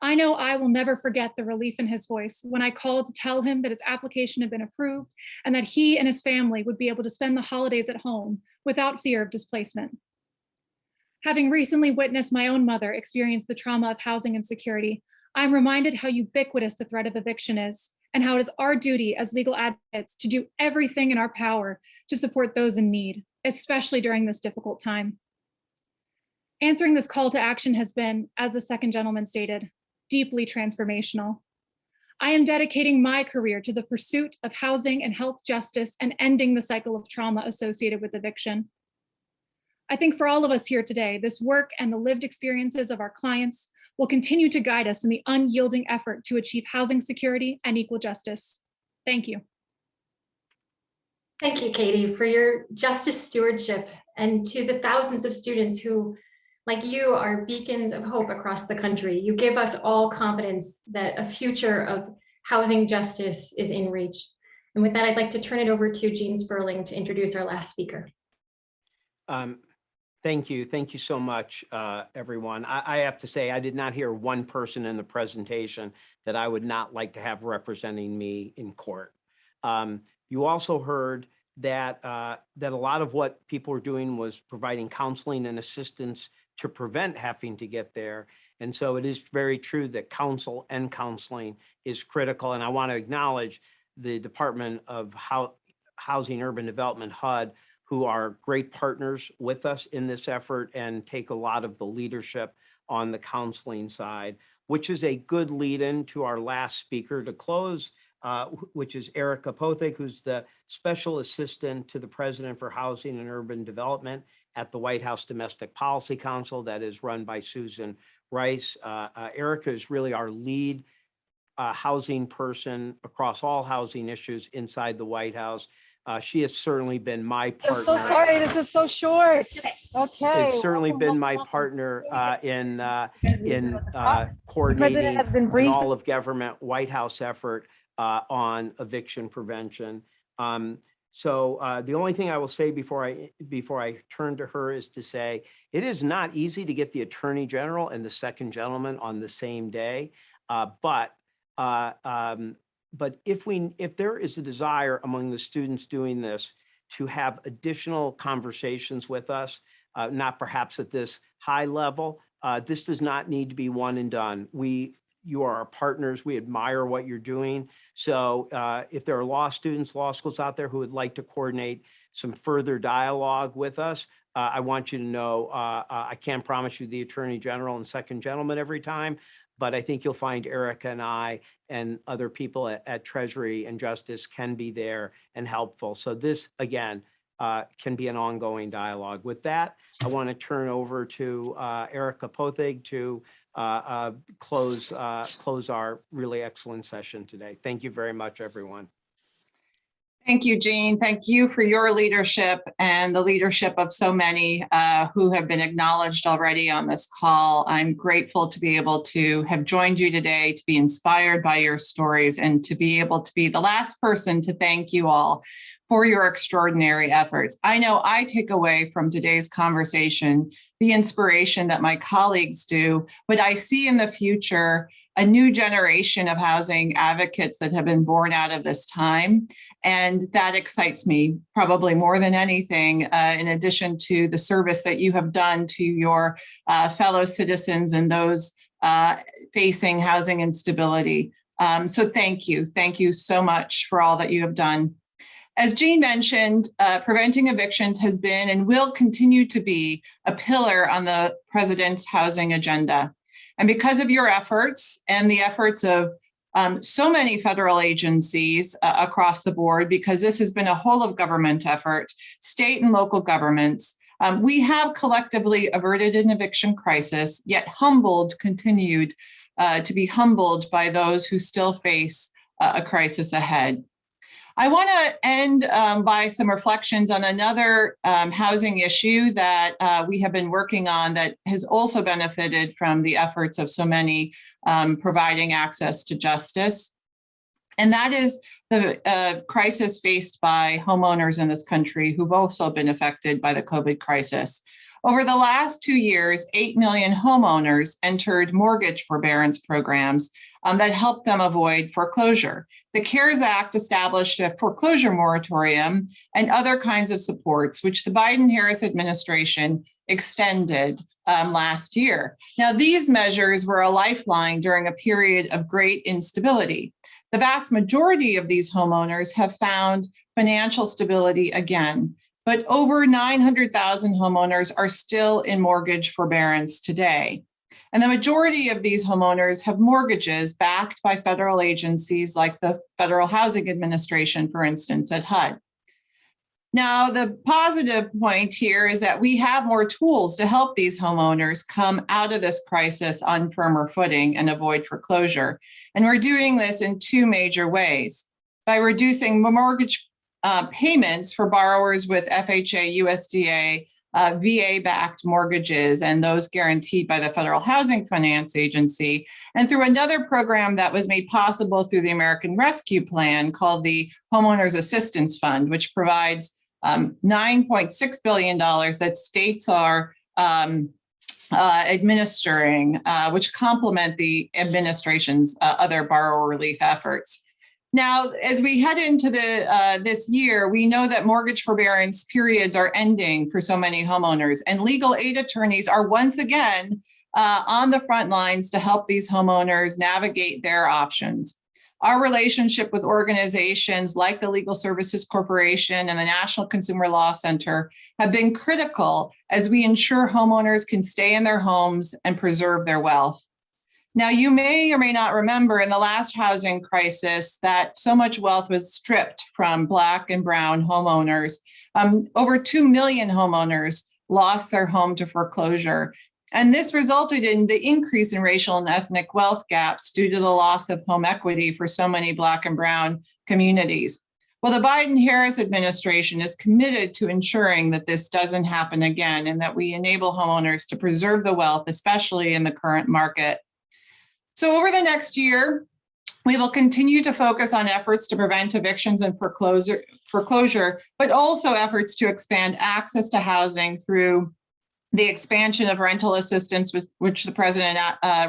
I know I will never forget the relief in his voice when I called to tell him that his application had been approved and that he and his family would be able to spend the holidays at home without fear of displacement. Having recently witnessed my own mother experience the trauma of housing insecurity, I'm reminded how ubiquitous the threat of eviction is and how it is our duty as legal advocates to do everything in our power to support those in need, especially during this difficult time. Answering this call to action has been, as the second gentleman stated, deeply transformational. I am dedicating my career to the pursuit of housing and health justice and ending the cycle of trauma associated with eviction. I think for all of us here today, this work and the lived experiences of our clients will continue to guide us in the unyielding effort to achieve housing security and equal justice. Thank you. Thank you, Katie, for your justice stewardship, and to the thousands of students who, like you, are beacons of hope across the country. You give us all confidence that a future of housing justice is in reach. And with that, I'd like to turn it over to Gene Sperling to introduce our last speaker. Thank you. Thank you so much, everyone. I have to say, I did not hear one person in the presentation that I would not like to have representing me in court. You also heard that that a lot of what people were doing was providing counseling and assistance to prevent having to get there. And so it is very true that counsel and counseling is critical. And I want to acknowledge the Department of Housing and Urban Development, HUD, who are great partners with us in this effort and take a lot of the leadership on the counseling side, which is a good lead-in to our last speaker to close, which is Erica Pothig, who's the Special Assistant to the President for Housing and Urban Development at the White House Domestic Policy Council that is run by Susan Rice. Erica is really our lead housing person across all housing issues inside the White House. She has certainly been my partner. I'm so sorry, this is so short. Okay. It's certainly been my partner in coordinating has been an briefed. all-of-government White House effort on eviction prevention. So the only thing I will say before I turn to her is to say it is not easy to get the Attorney General and the second gentleman on the same day, but if there is a desire among the students doing this to have additional conversations with us, not perhaps at this high level, this does not need to be one and done. You are our partners. We admire what you're doing. So if there are law students, law schools out there who would like to coordinate some further dialogue with us, I want you to know I can't promise you the Attorney General and second gentleman every time, but I think you'll find Erica and I and other people at Treasury and Justice can be there and helpful. So this, again, can be an ongoing dialogue. With that, I want to turn over to Erica Pothig to close our really excellent session today. Thank you very much, everyone. Thank you, Jean. Thank you for your leadership and the leadership of so many who have been acknowledged already on this call. I'm grateful to be able to have joined you today, to be inspired by your stories, and to be able to be the last person to thank you all for your extraordinary efforts. I know I take away from today's conversation the inspiration that my colleagues do, but I see in the future a new generation of housing advocates that have been born out of this time. And that excites me probably more than anything, in addition to the service that you have done to your fellow citizens and those facing housing instability. So thank you. Thank you so much for all that you have done. As Jean mentioned, preventing evictions has been and will continue to be a pillar on the president's housing agenda. And because of your efforts and the efforts of so many federal agencies across the board, because this has been a whole of government effort, state and local governments, we have collectively averted an eviction crisis, yet continued to be humbled by those who still face a crisis ahead. I want to end by some reflections on another housing issue that we have been working on that has also benefited from the efforts of so many providing access to justice. And that is the crisis faced by homeowners in this country who've also been affected by the COVID crisis. Over the last 2 years, 8 million homeowners entered mortgage forbearance programs that helped them avoid foreclosure. The CARES Act established a foreclosure moratorium and other kinds of supports, which the Biden-Harris administration extended last year. Now, these measures were a lifeline during a period of great instability. The vast majority of these homeowners have found financial stability again, but over 900,000 homeowners are still in mortgage forbearance today. And the majority of these homeowners have mortgages backed by federal agencies like the Federal Housing Administration, for instance, at HUD. Now, the positive point here is that we have more tools to help these homeowners come out of this crisis on firmer footing and avoid foreclosure. And we're doing this in two major ways: by reducing mortgage payments for borrowers with FHA, USDA, VA-backed mortgages and those guaranteed by the Federal Housing Finance Agency, and through another program that was made possible through the American Rescue Plan called the Homeowners Assistance Fund, which provides $9.6 billion that states are administering, which complement the administration's other borrower relief efforts. Now, as we head into this year, we know that mortgage forbearance periods are ending for so many homeowners, and legal aid attorneys are once again on the front lines to help these homeowners navigate their options. Our relationship with organizations like the Legal Services Corporation and the National Consumer Law Center have been critical as we ensure homeowners can stay in their homes and preserve their wealth. Now, you may or may not remember in the last housing crisis that so much wealth was stripped from Black and Brown homeowners. Over 2 million homeowners lost their home to foreclosure. And this resulted in the increase in racial and ethnic wealth gaps due to the loss of home equity for so many Black and Brown communities. Well, the Biden-Harris administration is committed to ensuring that this doesn't happen again and that we enable homeowners to preserve the wealth, especially in the current market. So over the next year, we will continue to focus on efforts to prevent evictions and foreclosure, but also efforts to expand access to housing through the expansion of rental assistance, which the president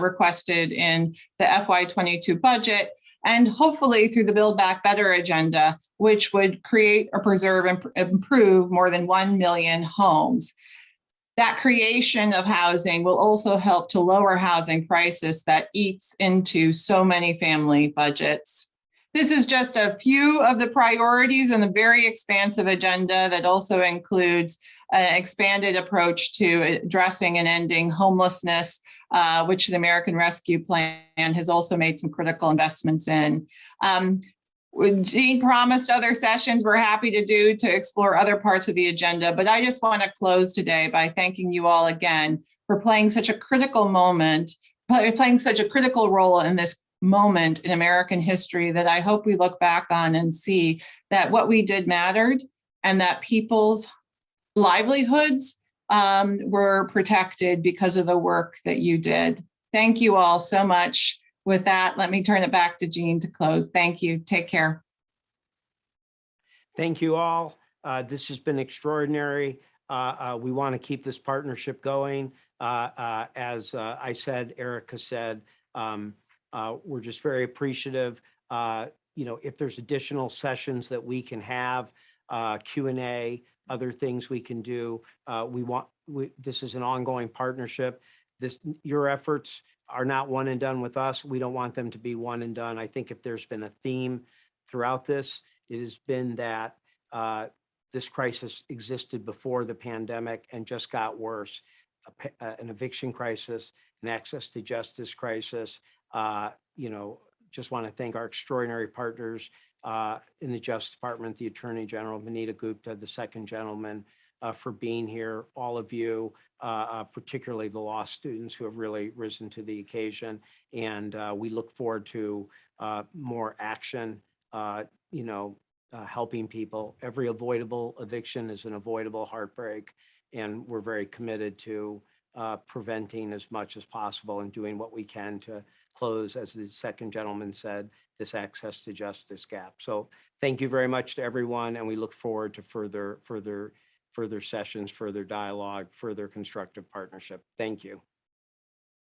requested in the FY22 budget, and hopefully through the Build Back Better agenda, which would create or preserve and improve more than 1 million homes. That creation of housing will also help to lower housing prices that eats into so many family budgets. This is just a few of the priorities in the very expansive agenda that also includes an expanded approach to addressing and ending homelessness, which the American Rescue Plan has also made some critical investments in. Jean promised other sessions we're happy to do to explore other parts of the agenda, but I just want to close today by thanking you all again for playing such a critical role in this moment in American history that I hope we look back on and see that what we did mattered and that people's livelihoods were protected because of the work that you did. Thank you all so much. With that, let me turn it back to Jean to close. Thank you. Take care. Thank you all. This has been extraordinary. We want to keep this partnership going. As I said, Erica said, we're just very appreciative. If there's additional sessions that we can have, Q&A, other things we can do, this is an ongoing partnership. Your efforts are not one and done with us. We don't want them to be one and done. I think if there's been a theme throughout this, it has been that this crisis existed before the pandemic and just got worse. An eviction crisis, an access to justice crisis. Just want to thank our extraordinary partners in the Justice Department, the Attorney General, Vanita Gupta, the second gentleman, for being here, all of you, particularly the law students who have really risen to the occasion. And we look forward to more action, helping people. Every avoidable eviction is an avoidable heartbreak. And we're very committed to preventing as much as possible and doing what we can to close, as the second gentleman said, this access to justice gap. So thank you very much to everyone. And we look forward to further sessions, further dialogue, further constructive partnership. Thank you.